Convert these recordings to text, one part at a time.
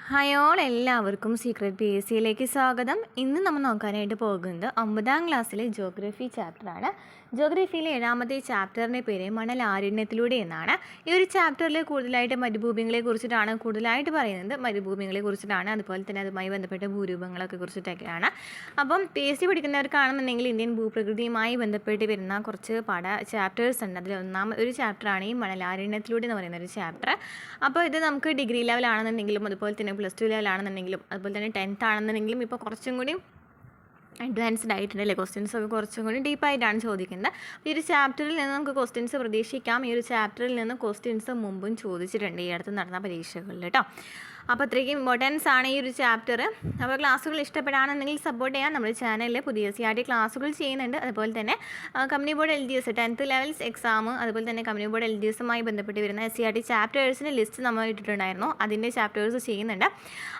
Hi all, എല്ലാവർക്കും secret P S സിയിലേക്ക് സ്വാഗതം. ഇന്ന് നമ്മൾ നോക്കാനായിട്ട് പോകുന്നത് 9ാം ക്ലാസ്സിലെ ജോഗ്രഫി ചാപ്റ്ററാണ്. ജോഗ്രഫിയിലെ 7ാമത്തെ ചാപ്റ്ററിൻ്റെ പേര് മണൽ ആരണ്യത്തിലൂടെ എന്നാണ്. ഈ ഒരു ചാപ്റ്ററിൽ കൂടുതലായിട്ട് മരുഭൂമികളെ കുറിച്ചിട്ടാണ് കൂടുതലായിട്ട് പറയുന്നത്. മരുഭൂമികളെ കുറിച്ചിട്ടാണ്, അതുപോലെ തന്നെ അതുമായി ബന്ധപ്പെട്ട ഭൂരൂപങ്ങളൊക്കെ കുറിച്ചിട്ടൊക്കെയാണ്. അപ്പം പി എസ് സി പഠിക്കുന്നവർക്കാണെന്നുണ്ടെങ്കിൽ ഇന്ത്യൻ ഭൂപ്രകൃതിയുമായി ബന്ധപ്പെട്ട് വരുന്ന കുറച്ച് ചാപ്റ്റേഴ്സ് ഉണ്ട്. അതിൽ ഒരു ചാപ്റ്ററാണ് ഈ മണൽ ആരണ്യത്തിലൂടെ എന്ന് പറയുന്ന ഒരു ചാപ്റ്റർ. അപ്പോൾ ഇത് നമുക്ക് ഡിഗ്രി ലെവലാണെന്നുണ്ടെങ്കിലും അതുപോലെ തന്നെ +2 ലെവലാണെന്നുണ്ടെങ്കിലും അതുപോലെ തന്നെ 10th ആണെന്നുണ്ടെങ്കിലും ഇപ്പോൾ കുറച്ചും കൂടി അഡ്വാൻസ്ഡ് ആയിട്ടുണ്ടല്ലേ. ക്വസ്റ്റ്യൻസൊക്കെ കുറച്ചും കൂടി ഡീപ്പായിട്ടാണ് ചോദിക്കുന്നത്. ഈ ഒരു ചാപ്റ്ററിൽ നിന്ന് നമുക്ക് ക്വസ്റ്റ്യൻസ് പ്രതീക്ഷിക്കാം. ഈ ഒരു ചാപ്റ്ററിൽ നിന്ന് ക്വസ്റ്റ്യൻസ് മുമ്പും ചോദിച്ചിട്ടുണ്ട് ഈ അടുത്ത് നടന്ന പരീക്ഷകളിൽ കേട്ടോ. അപ്പോൾ അത്രയ്ക്കും ഇമ്പോർട്ടൻസ് ആണ് ഈ ഒരു ചാപ്റ്റർ. അപ്പോൾ ക്ലാസ്സുകൾ ഇഷ്ടപ്പെടുകയാണെന്നുണ്ടെങ്കിൽ സപ്പോർട്ട് ചെയ്യാം. നമ്മുടെ ചാനലിൽ പുതിയ CRT ക്ലാസ്സുകൾ ചെയ്യുന്നുണ്ട്. അതുപോലെ തന്നെ company board LGS 10th levels exam, അതുപോലെ തന്നെ കമ്പനി ബോർഡ് LGSുമായി ബന്ധപ്പെട്ട് വരുന്ന CRT ചാപ്റ്റേഴ്സിൻ്റെ ലിസ്റ്റ് നമ്മൾ ഇട്ടിട്ടുണ്ടായിരുന്നു. അതിൻ്റെ ചാപ്റ്റേഴ്സ് ചെയ്യുന്നുണ്ട്.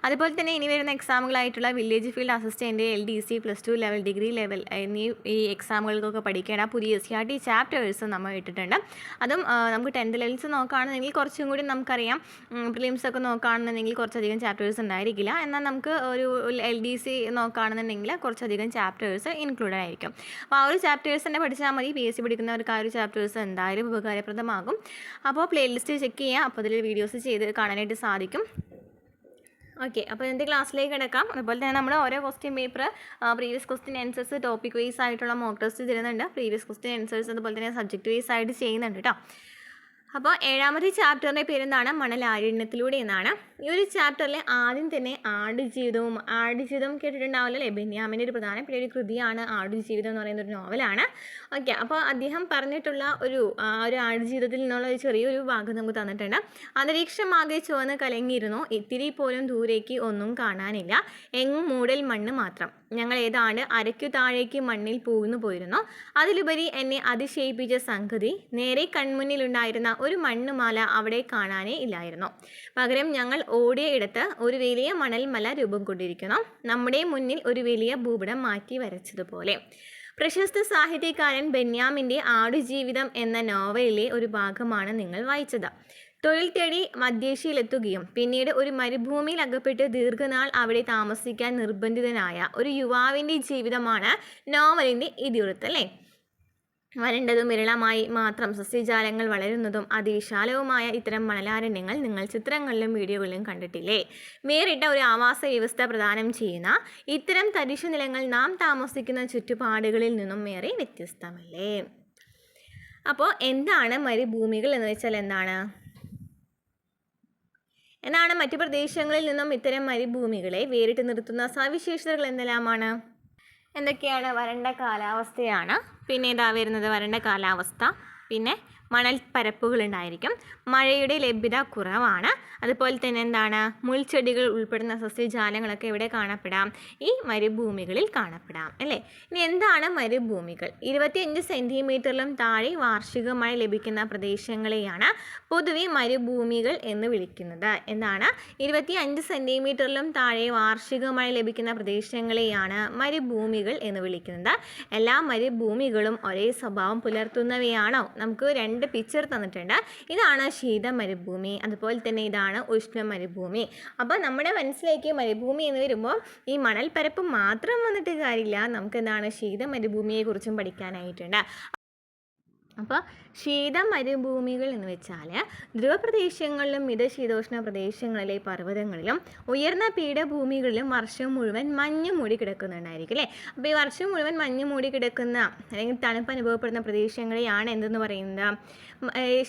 അതുപോലെ തന്നെ ഇനി വരുന്ന എക്സാമുകളായിട്ടുള്ള village field assistant, LDC, +2 level, degree level എന്നീ ഈ എക്സാമുകൾക്കൊക്കെ പഠിക്കേണ്ട പുതിയ CRT ചാപ്റ്റേഴ്സ് നമ്മൾ ഇട്ടിട്ടുണ്ട്. അതും നമുക്ക് 10th ലെവൽസ് നോക്കുകയാണെന്നുണ്ടെങ്കിൽ കുറച്ചും കൂടി നമുക്കറിയാം. പ്രിലിംസൊക്കെ നോക്കുകയാണെന്നുണ്ടെങ്കിൽ കുറച്ചധികം ചാപ്റ്റേഴ്സ് ഉണ്ടായിരിക്കില്ല. എന്നാൽ നമുക്ക് ഒരു LDC നോക്കുകയാണെന്നുണ്ടെങ്കിൽ കുറച്ചധികം ചാപ്റ്റേഴ്സ് ഇൻക്ലൂഡഡ് ആയിരിക്കും. അപ്പോൾ ആ ഒരു ചാപ്റ്റേഴ്സ് തന്നെ പഠിച്ചാൽ മതി. PSC പഠിക്കുന്നവർക്ക് ആ ഒരു ചാപ്റ്റേഴ്സ് എന്തായാലും ഉപകാരപ്രദമാകും. അപ്പോൾ പ്ലേലിസ്റ്റ് ചെക്ക് ചെയ്യുക. അപ്പോൾ അതിൽ വീഡിയോസ് ചെയ്ത് കാണാനായിട്ട് സാധിക്കും. ഓക്കെ, അപ്പോൾ ഇന്നത്തെ ക്ലാസ്സിലേക്ക് കിടക്കാം. അതുപോലെ തന്നെ നമ്മൾ ഓരോ question paper previous question answers topic wise ആയിട്ടുള്ള മോക്ക് ടെസ്റ്റ് തരുന്നുണ്ട്. പ്രീവിയസ് ക്വസ്റ്റ്യൻ ആൻസേഴ്സ് അതുപോലെ തന്നെ സബ്ജക്റ്റ് വൈസ് ആയിട്ട് ചെയ്യുന്നുണ്ട് കേട്ടോ. അപ്പോൾ 7ാമത്തെ ചാപ്റ്ററിൻ്റെ പേരെന്താണ്? മണൽ ആരണ്യത്തിലൂടെ എന്നാണ്. ഈ ഒരു ചാപ്റ്ററിൽ ആദ്യം തന്നെ ആടുജീവിതം കേട്ടിട്ടുണ്ടാവില്ല അല്ലേ? ബെന്യാമിൻ്റെ ഒരു പ്രധാനപ്പെട്ട ഒരു കൃതിയാണ് ആടുജീവിതം എന്ന് പറയുന്ന ഒരു നോവലാണ്. ഓക്കെ, അപ്പോൾ അദ്ദേഹം പറഞ്ഞിട്ടുള്ള ഒരു ആടുജീവിതത്തിൽ നിന്നുള്ള ഒരു ചെറിയൊരു ഭാഗം നമുക്ക് തന്നിട്ടുണ്ട്. അന്തരീക്ഷമാകെ ചുവന്ന് കലങ്ങിയിരുന്നു, ഇത്തിരി പോലും ദൂരേക്ക് ഒന്നും കാണാനില്ല, എങ്ങും മൂടൽ മണ്ണ് മാത്രം. ഞങ്ങൾ ഏതാണ്ട് അരയ്ക്കു താഴേക്ക് മണ്ണിൽ പൂഴ്ന്നു പോയിരുന്നു. അതിലുപരി എന്നെ അതിശയിപ്പിച്ച സംഗതി, നേരെ കൺമുന്നിലുണ്ടായിരുന്ന ഒരു മണ്ണുമാല അവിടെ കാണാനേ ഇല്ലായിരുന്നു. പകരം ഞങ്ങൾ ഓടിയ ഇടത്ത് ഒരു വലിയ മണൽമല രൂപം കൊണ്ടിരിക്കുന്നു, നമ്മുടെ മുന്നിൽ ഒരു വലിയ ഭൂപടം മാറ്റി വരച്ചതുപോലെ. പ്രശസ്ത സാഹിത്യകാരൻ ബെന്യാമിൻ്റെ ആടുജീവിതം എന്ന നോവലിലെ ഒരു ഭാഗമാണ് നിങ്ങൾ വായിച്ചത്. തൊഴിൽ തേടി മധ്യേഷ്യയിലെത്തുകയും പിന്നീട് ഒരു മരുഭൂമിയിൽ അകപ്പെട്ട് ദീർഘനാൾ അവിടെ താമസിക്കാൻ നിർബന്ധിതനായ ഒരു യുവാവിൻ്റെ ജീവിതമാണ് നോവലിൻ്റെ ഇതിവൃത്തം അല്ലേ. വരണ്ടതും വിരളമായി മാത്രം സസ്യജാലങ്ങൾ വളരുന്നതും അതിവിശാലവുമായ ഇത്തരം മണലാരണ്യങ്ങൾ നിങ്ങൾ ചിത്രങ്ങളിലും വീഡിയോകളിലും കണ്ടിട്ടില്ലേ? വേറിട്ട ഒരു ആവാസ വ്യവസ്ഥ പ്രദാനം ചെയ്യുന്ന ഇത്തരം തരിശു നിലങ്ങൾ നാം താമസിക്കുന്ന ചുറ്റുപാടുകളിൽ നിന്നും ഏറെ വ്യത്യസ്തമല്ലേ? അപ്പോൾ എന്താണ് മരുഭൂമികൾ എന്ന് വെച്ചാൽ എന്താണ്? മറ്റു പ്രദേശങ്ങളിൽ നിന്നും ഇത്തരം മരുഭൂമികളെ വേറിട്ട് നിർത്തുന്ന സവിശേഷതകൾ എന്തെല്ലാമാണ്? എന്തൊക്കെയാണ്? വരണ്ട കാലാവസ്ഥയാണ്. പിന്നെ ഇതാ വരുന്നത് വരണ്ട കാലാവസ്ഥ. പിന്നെ മണൽ പരപ്പുകളുണ്ടായിരിക്കും. മഴയുടെ ലഭ്യത കുറവാണ്. അതുപോലെ തന്നെ എന്താണ്? മുൾച്ചെടികൾ ഉൾപ്പെടുന്ന സസ്യജാലങ്ങളൊക്കെ ഇവിടെ കാണപ്പെടാം, ഈ മരുഭൂമികളിൽ കാണപ്പെടാം അല്ലേ. ഇനി എന്താണ് മരുഭൂമികൾ? 25 സെൻറ്റിമീറ്ററിലും താഴെ വാർഷിക മഴ ലഭിക്കുന്ന പ്രദേശങ്ങളെയാണ് പൊതുവെ മരുഭൂമികൾ എന്ന് വിളിക്കുന്നത്. എന്താണ്? 25 സെൻറ്റിമീറ്ററിലും താഴെ വാർഷിക മഴ ലഭിക്കുന്ന പ്രദേശങ്ങളെയാണ് മരുഭൂമികൾ എന്ന് വിളിക്കുന്നത്. എല്ലാ മരുഭൂമികളും ഒരേ സ്വഭാവം പുലർത്തുന്നവയാണോ? നമുക്ക് 2 പിക്ചർ തന്നിട്ടുണ്ട്. ഇതാണ് ശീത മരുഭൂമി, അതുപോലെ തന്നെ ഇതാണ് ഉഷ്ണ മരുഭൂമി. അപ്പോൾ നമ്മുടെ മനസ്സിലേക്ക് മരുഭൂമി എന്ന് വരുമ്പോൾ ഈ മണൽപ്പരപ്പ് മാത്രം വന്നിട്ട് കാര്യമില്ല. നമുക്ക് എന്താണ്? ശീത മരുഭൂമിയെക്കുറിച്ചും പഠിക്കാനായിട്ടുണ്ട്. അപ്പോൾ ശീത മരുഭൂമികൾ എന്ന് വെച്ചാൽ ധ്രുവപ്രദേശങ്ങളിലും മിതശീതോഷ്ണ പ്രദേശങ്ങളിലെ പർവ്വതങ്ങളിലും ഉയർന്ന പീഠഭൂമികളിലും വർഷം മുഴുവൻ മഞ്ഞ് മൂടി കിടക്കുന്നുണ്ടായിരിക്കും അല്ലേ. അപ്പോൾ ഈ വർഷം മുഴുവൻ മഞ്ഞ് മൂടി കിടക്കുന്ന അല്ലെങ്കിൽ തണുപ്പ് അനുഭവപ്പെടുന്ന പ്രദേശങ്ങളെയാണ് എന്തെന്ന് പറയുന്നത്?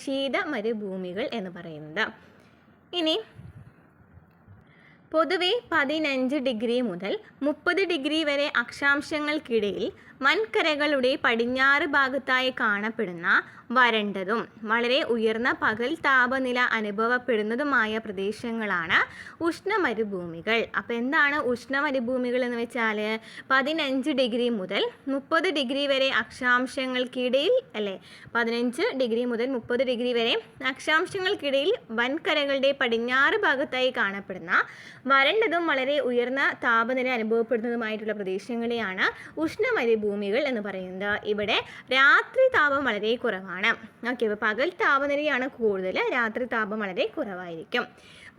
ശീത മരുഭൂമികൾ എന്ന് പറയുന്നത്. ഇനി പൊതുവെ 15 ഡിഗ്രി മുതൽ 30 ഡിഗ്രി വരെ അക്ഷാംശങ്ങൾക്കിടയിൽ വൻകരകളുടെ പടിഞ്ഞാറ് ഭാഗത്തായി കാണപ്പെടുന്ന വരണ്ടതും വളരെ ഉയർന്ന പകൽ താപനില അനുഭവപ്പെടുന്നതുമായ പ്രദേശങ്ങളാണ് ഉഷ്ണമരുഭൂമികൾ. അപ്പോൾ എന്താണ് ഉഷ്ണമരുഭൂമികൾ എന്ന് വെച്ചാൽ 15 ഡിഗ്രി മുതൽ 30 ഡിഗ്രി വരെ അക്ഷാംശങ്ങൾക്കിടയിൽ അല്ലേ. 15 ഡിഗ്രി മുതൽ 30 ഡിഗ്രി വരെ അക്ഷാംശങ്ങൾക്കിടയിൽ വൻകരകളുടെ പടിഞ്ഞാറ് ഭാഗത്തായി കാണപ്പെടുന്ന വരണ്ടതും വളരെ ഉയർന്ന താപനില അനുഭവപ്പെടുന്നതുമായിട്ടുള്ള പ്രദേശങ്ങളെയാണ് ഉഷ്ണമരുഭൂമികൾ എന്ന് പറയുന്നത്. ഇവിടെ രാത്രി താപം വളരെ കുറവാണ്. ഓക്കെ, അപ്പോൾ പകൽ താപനിലയാണ് കൂടുതൽ, രാത്രി താപം വളരെ കുറവായിരിക്കും.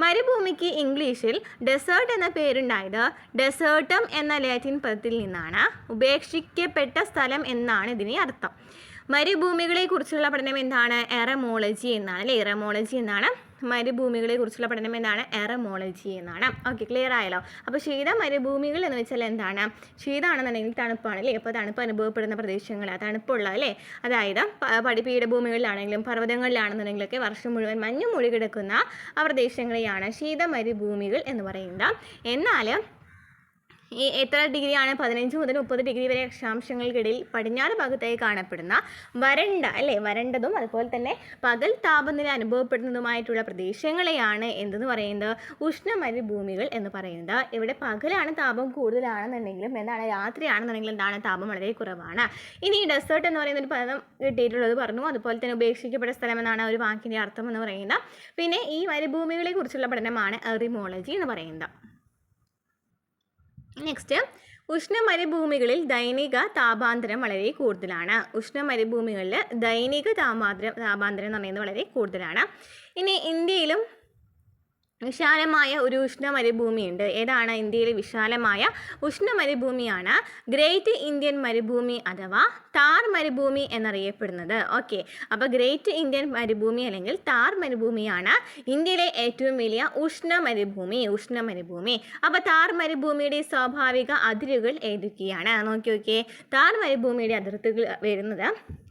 മരുഭൂമിക്ക് ഇംഗ്ലീഷിൽ ഡെസേർട്ട് എന്ന പേരുണ്ടായത് ഡെസേർട്ടം എന്ന ലാറ്റിൻ പദത്തിൽ നിന്നാണ്. ഉപേക്ഷിക്കപ്പെട്ട സ്ഥലം എന്നാണ് ഇതിന് അർത്ഥം. മരുഭൂമികളെ കുറിച്ചുള്ള പഠനം എന്താണ്? എറമോളജി എന്നാണ് അല്ലേ. എറമോളജി എന്നാണ്. മരുഭൂമികളെ കുറിച്ചുള്ള പഠനം എന്താണ്? എറമോളജി എന്നാണ്. ഓക്കെ, ക്ലിയർ ആയല്ലോ. അപ്പോൾ ശീത മരുഭൂമികൾ എന്ന് വെച്ചാൽ എന്താണ്? ശീതമാണെന്നുണ്ടെങ്കിൽ തണുപ്പാണ് അല്ലേ. അപ്പോൾ തണുപ്പ് അനുഭവപ്പെടുന്ന പ്രദേശങ്ങൾ, തണുപ്പുള്ള അല്ലേ, അതായത് പീഠഭൂമികളിലാണെങ്കിലും പർവ്വതങ്ങളിലാണെന്നുണ്ടെങ്കിലൊക്കെ വർഷം മുഴുവൻ മഞ്ഞ് മൂടി കിടക്കുന്ന ആ പ്രദേശങ്ങളെയാണ് ശീത മരുഭൂമികൾ എന്ന് പറയുന്നത്. എന്നാൽ ഈ എത്ര ഡിഗ്രിയാണ്? 15 മുതൽ 30 ഡിഗ്രി വരെ അക്ഷാംശങ്ങൾക്കിടയിൽ പടിഞ്ഞാറ് ഭാഗത്തായി കാണപ്പെടുന്ന വരണ്ട അല്ലേ, വരണ്ടതും അതുപോലെ തന്നെ പകൽ താപനില അനുഭവപ്പെടുന്നതുമായിട്ടുള്ള പ്രദേശങ്ങളെയാണ് എന്തെന്ന് പറയുന്നത്? ഉഷ്ണമരുഭൂമികൾ എന്ന് പറയുന്നത്. ഇവിടെ പകലാണ് താപം കൂടുതലാണെന്നുണ്ടെങ്കിലും എന്താണ്, രാത്രിയാണെന്നുണ്ടെങ്കിലും എന്താണ്, താപം വളരെ കുറവാണ്. ഇനി ഈ ഡെസേർട്ട് എന്ന് പറയുന്ന ഒരു പദം കിട്ടിയിട്ടുള്ളത് പറഞ്ഞു. അതുപോലെ തന്നെ ഉപേക്ഷിക്കപ്പെട്ട സ്ഥലം എന്നാണ് ഒരു വാക്കിൻ്റെ അർത്ഥം എന്ന് പറയുന്നത്. പിന്നെ ഈ മരുഭൂമികളെ കുറിച്ചുള്ള പഠനമാണ് എറിമോളജി എന്ന് പറയുന്നത്. നെക്സ്റ്റ്, ഉഷ്ണമരുഭൂമികളിൽ ദൈനിക താപാന്തരം വളരെ കൂടുതലാണ്. ഉഷ്ണമരുഭൂമികളിൽ ദൈനിക താപാന്തരം എന്ന് പറയുന്നത് വളരെ കൂടുതലാണ്. ഇനി ഇന്ത്യയിലും വിശാലമായ ഒരു ഉഷ്ണമരുഭൂമിയുണ്ട്. ഏതാണ്? ഇന്ത്യയിലെ വിശാലമായ ഉഷ്ണമരുഭൂമിയാണ് ഗ്രേറ്റ് ഇന്ത്യൻ മരുഭൂമി അഥവാ താർ മരുഭൂമി എന്നറിയപ്പെടുന്നത്. ഓക്കെ, അപ്പോൾ ഗ്രേറ്റ് ഇന്ത്യൻ മരുഭൂമി അല്ലെങ്കിൽ താർ മരുഭൂമിയാണ് ഇന്ത്യയിലെ ഏറ്റവും വലിയ ഉഷ്ണമരുഭൂമി. അപ്പോൾ താർ മരുഭൂമിയുടെ സ്വാഭാവിക അതിരുകൾ ഏതൊക്കെയാണ്? നോക്കി. താർ മരുഭൂമിയുടെ അതിർത്തികൾ വരുന്നത്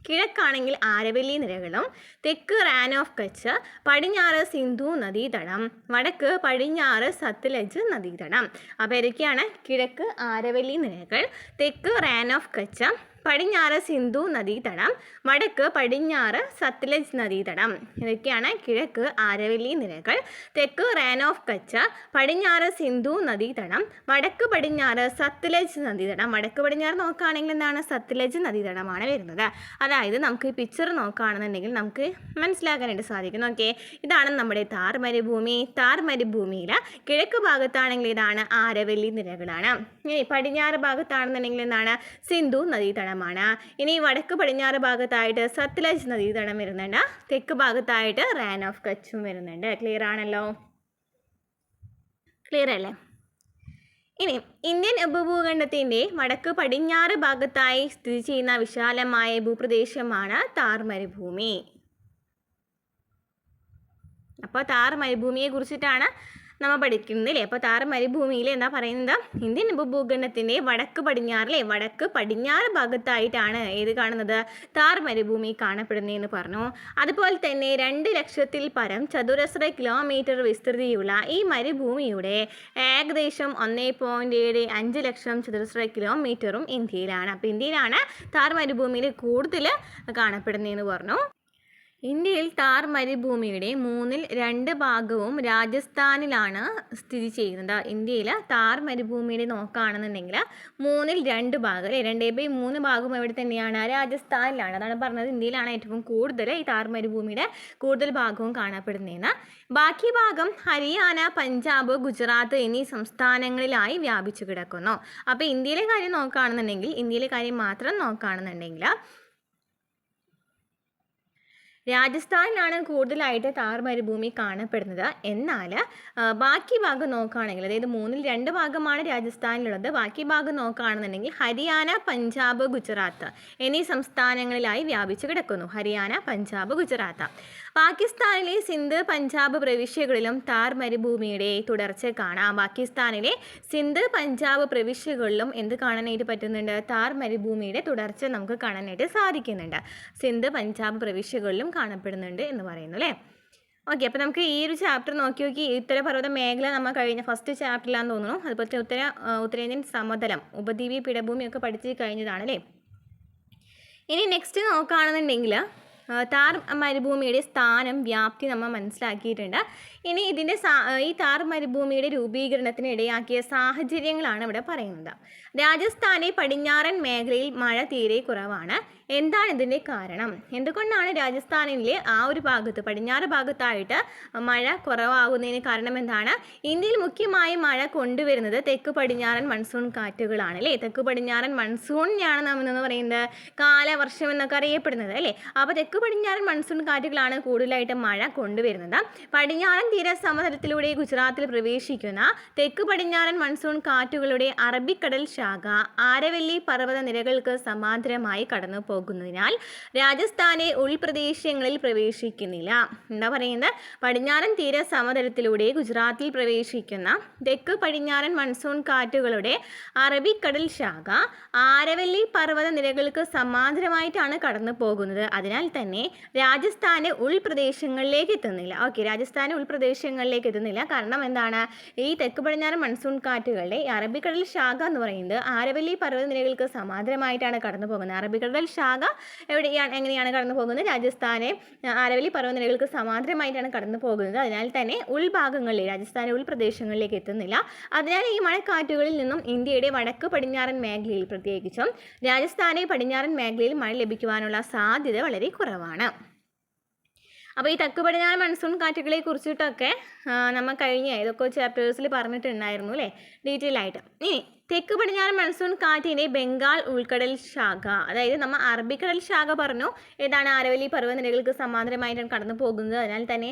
കിഴക്കാണെങ്കിൽ ആരവല്ലി നിരകളും, തെക്ക് റാൻ ഓഫ് കച്ച്, പടിഞ്ഞാറ് സിന്ധു നദീതടം, വടക്ക് പടിഞ്ഞാറ് സത്ലജ് നദീതടം. അപ്പോൾ ഏതൊക്കെയാണ്? കിഴക്ക് ആരവല്ലി നിരകൾ, തെക്ക് റാൻ ഓഫ് കച്ച്, പടിഞ്ഞാറ് സിന്ധു നദീതടം, വടക്ക് പടിഞ്ഞാറ് സത്ലജ് നദീതടം. ഇതൊക്കെയാണ് കിഴക്ക് ആരവല്ലി നിരകൾ, തെക്ക് റാൻ ഓഫ് കച്ച്, പടിഞ്ഞാറ് സിന്ധു നദീതടം, വടക്ക് പടിഞ്ഞാറ് സത്ലജ് നദീതടം. വടക്ക് പടിഞ്ഞാറ് നോക്കുകയാണെങ്കിൽ എന്താണ്? സത്ലജ് നദീതടമാണ് വരുന്നത്. അതായത് നമുക്ക് ഈ പിക്ചർ നോക്കുകയാണെന്നുണ്ടെങ്കിൽ നമുക്ക് മനസ്സിലാക്കാനായിട്ട് സാധിക്കും. ഓക്കെ, ഇതാണ് നമ്മുടെ താർ മരുഭൂമി. താർ മരുഭൂമിയിൽ കിഴക്ക് ഭാഗത്താണെങ്കിൽ ഇതാണ് ആരവല്ലി നിരകളാണ്. ഇനി പടിഞ്ഞാറ് ഭാഗത്താണെന്നുണ്ടെങ്കിൽ എന്താണ്? സിന്ധു നദീതടം. ഇനി വടക്ക് പടിഞ്ഞാറ് ഭാഗത്തായിട്ട് സത്ലജ് നദീതടം വരുന്നുണ്ട്, തെക്ക് ഭാഗത്തായിട്ട് റാൻ ഓഫ് കച്ചും വരുന്നുണ്ട്. ക്ലിയർ ആണല്ലോ? ക്ലിയർ അല്ലേ? ഇനി ഇന്ത്യൻ ഉപഭൂഖണ്ഡത്തിൻ്റെ വടക്ക് പടിഞ്ഞാറ് ഭാഗത്തായി സ്ഥിതി ചെയ്യുന്ന വിശാലമായ ഭൂപ്രദേശമാണ് താർ മരുഭൂമി. അപ്പോൾ താർ മരുഭൂമിയെ കുറിച്ചിട്ടാണ് നമ്മൾ പഠിക്കുന്നില്ലേ. അപ്പോൾ താർ മരുഭൂമിയിൽ എന്താ പറയുന്നത്? ഇന്ത്യൻ ഉപഭൂഖണ്ഡത്തിൻ്റെ വടക്ക് പടിഞ്ഞാറ് ഭാഗത്തായിട്ടാണ് ഏത് കാണുന്നത്? താർ മരുഭൂമി കാണപ്പെടുന്നതെന്ന് പറഞ്ഞു. അതുപോലെ തന്നെ 2 ലക്ഷത്തിൽ പരം ചതുരശ്ര കിലോമീറ്റർ വിസ്തൃതിയുള്ള ഈ മരുഭൂമിയുടെ ഏകദേശം 1.75 ലക്ഷം ചതുരശ്ര കിലോമീറ്ററും ഇന്ത്യയിലാണ്. അപ്പോൾ ഇന്ത്യയിലാണ് താർ മരുഭൂമിയിൽ കൂടുതൽ കാണപ്പെടുന്നതെന്ന് പറഞ്ഞു. ഇന്ത്യയിൽ താർ മരുഭൂമിയുടെ 2/3 ഭാഗവും രാജസ്ഥാനിലാണ് സ്ഥിതി ചെയ്യുന്നത്. ഇന്ത്യയിൽ താർ മരുഭൂമിയുടെ നോക്കുകയാണെന്നുണ്ടെങ്കിൽ 2/3 ഭാഗം അല്ലേ, 2/3 ഭാഗവും എവിടെ തന്നെയാണ്? രാജസ്ഥാനിലാണ്. അതാണ് പറഞ്ഞത്, ഇന്ത്യയിലാണ് ഏറ്റവും കൂടുതൽ ഈ താർ മരുഭൂമിയുടെ കൂടുതൽ ഭാഗവും കാണപ്പെടുന്നതെന്ന്. ബാക്കി ഭാഗം ഹരിയാന, പഞ്ചാബ്, ഗുജറാത്ത് എന്നീ സംസ്ഥാനങ്ങളിലായി വ്യാപിച്ചു കിടക്കുന്നു. അപ്പോൾ ഇന്ത്യയിലെ കാര്യം മാത്രം നോക്കുകയാണെന്നുണ്ടെങ്കിൽ രാജസ്ഥാനിലാണ് കൂടുതലായിട്ട് താർ മരുഭൂമി കാണപ്പെടുന്നത്. എന്നാൽ ബാക്കി ഭാഗം നോക്കുകയാണെങ്കിൽ, അതായത് 2/3 ഭാഗമാണ് രാജസ്ഥാനിലുള്ളത്, ബാക്കി ഭാഗം നോക്കുകയാണെന്നുണ്ടെങ്കിൽ ഹരിയാന, പഞ്ചാബ്, ഗുജറാത്ത് എന്നീ സംസ്ഥാനങ്ങളിലായി വ്യാപിച്ചു കിടക്കുന്നു. ഹരിയാന, പഞ്ചാബ്, ഗുജറാത്ത്. പാകിസ്ഥാനിലെ സിന്ധ്, പഞ്ചാബ് പ്രവിശ്യകളിലും താർ മരുഭൂമിയുടെ തുടർച്ച കാണാം. പാകിസ്ഥാനിലെ സിന്ധ്, പഞ്ചാബ് പ്രവിശ്യകളിലും എന്ത് കാണാനായിട്ട് പറ്റുന്നുണ്ട്? താർ മരുഭൂമിയുടെ തുടർച്ച നമുക്ക് കാണാനായിട്ട് സാധിക്കുന്നുണ്ട്. സിന്ധ്, പഞ്ചാബ് പ്രവിശ്യകളിലും കാണപ്പെടുന്നുണ്ട് എന്ന് പറയുന്നു അല്ലേ. ഓക്കെ, അപ്പോൾ നമുക്ക് ഈ ഒരു ചാപ്റ്റർ നോക്കി ഉത്തരപർവ്വത മേഖല നമ്മൾ കഴിഞ്ഞ ഫസ്റ്റ് ചാപ്റ്ററിലാണെന്ന് തോന്നുന്നു. അതുപോലെ ഉത്തരേന്ത്യൻ സമതലം, ഉപദ്വീപി, പീഠഭൂമിയൊക്കെ പഠിച്ച് കഴിഞ്ഞതാണ് അല്ലേ. ഇനി നെക്സ്റ്റ് നോക്കുകയാണെന്നുണ്ടെങ്കിൽ താർ മരുഭൂമിയുടെ സ്ഥാനം, വ്യാപ്തി നമ്മൾ മനസ്സിലാക്കിയിട്ടുണ്ട്. ഇനി ഈ താർ മരുഭൂമിയുടെ രൂപീകരണത്തിന് ഇടയാക്കിയ സാഹചര്യങ്ങളാണ് ഇവിടെ പറയുന്നത്. രാജസ്ഥാനിലെ പടിഞ്ഞാറൻ മേഖലയിൽ മഴ തീരെ കുറവാണ്. എന്താണ് ഇതിൻ്റെ കാരണം? എന്തുകൊണ്ടാണ് രാജസ്ഥാനിലെ ആ ഒരു ഭാഗത്ത്, പടിഞ്ഞാറ് ഭാഗത്തായിട്ട് മഴ കുറവാകുന്നതിന് കാരണം എന്താണ്? ഇന്ത്യയിൽ മുഖ്യമായും മഴ കൊണ്ടുവരുന്നത് തെക്ക് പടിഞ്ഞാറൻ മൺസൂൺ കാറ്റുകളാണ് അല്ലേ. തെക്ക് പടിഞ്ഞാറൻ മൺസൂണിനെയാണ് നമ്മൾ എന്ന് പറയുന്നത് കാലവർഷം എന്നൊക്കെ അറിയപ്പെടുന്നത് അല്ലേ. അപ്പോൾ തെക്ക് തെക്ക് പടിഞ്ഞാറൻ മൺസൂൺ കാറ്റുകളാണ് കൂടുതലായിട്ട് മഴ കൊണ്ടുവരുന്നത്. പടിഞ്ഞാറൻ തീര സമതലത്തിലൂടെ ഗുജറാത്തിൽ പ്രവേശിക്കുന്ന തെക്ക് പടിഞ്ഞാറൻ മൺസൂൺ കാറ്റുകളുടെ അറബിക്കടൽ ശാഖ ആരവല്ലി പർവ്വത നിരകൾക്ക് സമാന്തരമായി കടന്നു പോകുന്നതിനാൽ രാജസ്ഥാനെ ഉൾപ്രദേശങ്ങളിൽ പ്രവേശിക്കുന്നില്ല. എന്താ പറയുന്നത്? പടിഞ്ഞാറൻ തീര സമതലത്തിലൂടെ ഗുജറാത്തിൽ പ്രവേശിക്കുന്ന തെക്ക് പടിഞ്ഞാറൻ മൺസൂൺ കാറ്റുകളുടെ അറബിക്കടൽ ശാഖ ആരവല്ലി പർവ്വത നിരകൾക്ക് സമാന്തരമായിട്ടാണ് കടന്നു പോകുന്നത്. അതിനാൽ തന്നെ രാജസ്ഥാന് ഉൾപ്രദേശങ്ങളിലേക്ക് എത്തുന്നില്ല. ഓക്കെ, രാജസ്ഥാന് ഉൾപ്രദേശങ്ങളിലേക്ക് എത്തുന്നില്ല. കാരണം എന്താണ്? ഈ തെക്ക് പടിഞ്ഞാറൻ മൺസൂൺ കാറ്റുകളുടെ അറബിക്കടൽ ശാഖ എന്ന് പറയുന്നത് ആരവല്ലി പർവ്വത നിരകൾക്ക് സമാന്തരമായിട്ടാണ് കടന്നു പോകുന്നത്. അറബിക്കടൽ ശാഖ എങ്ങനെയാണ് കടന്നു പോകുന്നത്? രാജസ്ഥാനെ ആരവല്ലി പർവ്വത നിരകൾക്ക് സമാന്തരമായിട്ടാണ് കടന്നു പോകുന്നത്. അതിനാൽ തന്നെ ഉൾഭാഗങ്ങളിൽ രാജസ്ഥാന്റെ ഉൾപ്രദേശങ്ങളിലേക്ക് എത്തുന്നില്ല. അതിനാൽ ഈ മഴക്കാറ്റുകളിൽ നിന്നും ഇന്ത്യയുടെ വടക്ക് പടിഞ്ഞാറൻ മേഖലയിൽ, പ്രത്യേകിച്ചും രാജസ്ഥാനെ പടിഞ്ഞാറൻ മേഖലയിൽ മഴ ലഭിക്കുവാനുള്ള സാധ്യത വളരെ കുറവാണ്. അപ്പോൾ ഈ തെക്ക് പടിഞ്ഞാറൻ മൺസൂൺ കാറ്റുകളെ കുറിച്ചിട്ടൊക്കെ നമ്മൾ കഴിഞ്ഞ ഏതൊക്കെ ചാപ്റ്റേഴ്സിൽ പറഞ്ഞിട്ടുണ്ടായിരുന്നു അല്ലേ, ഡീറ്റെയിൽ ആയിട്ട്. ഇനി തെക്ക് പടിഞ്ഞാറൻ മൺസൂൺ കാറ്റിൻ്റെ ബംഗാൾ ഉൾക്കടൽ ശാഖ, അതായത് നമ്മൾ അറബിക്കടൽ ശാഖ പറഞ്ഞു, ഏതാണ്? ആരവല്ലി പർവ്വതനിരകൾക്ക് സമാന്തരമായിട്ടാണ് കടന്നു പോകുന്നത്. അതിനാൽ തന്നെ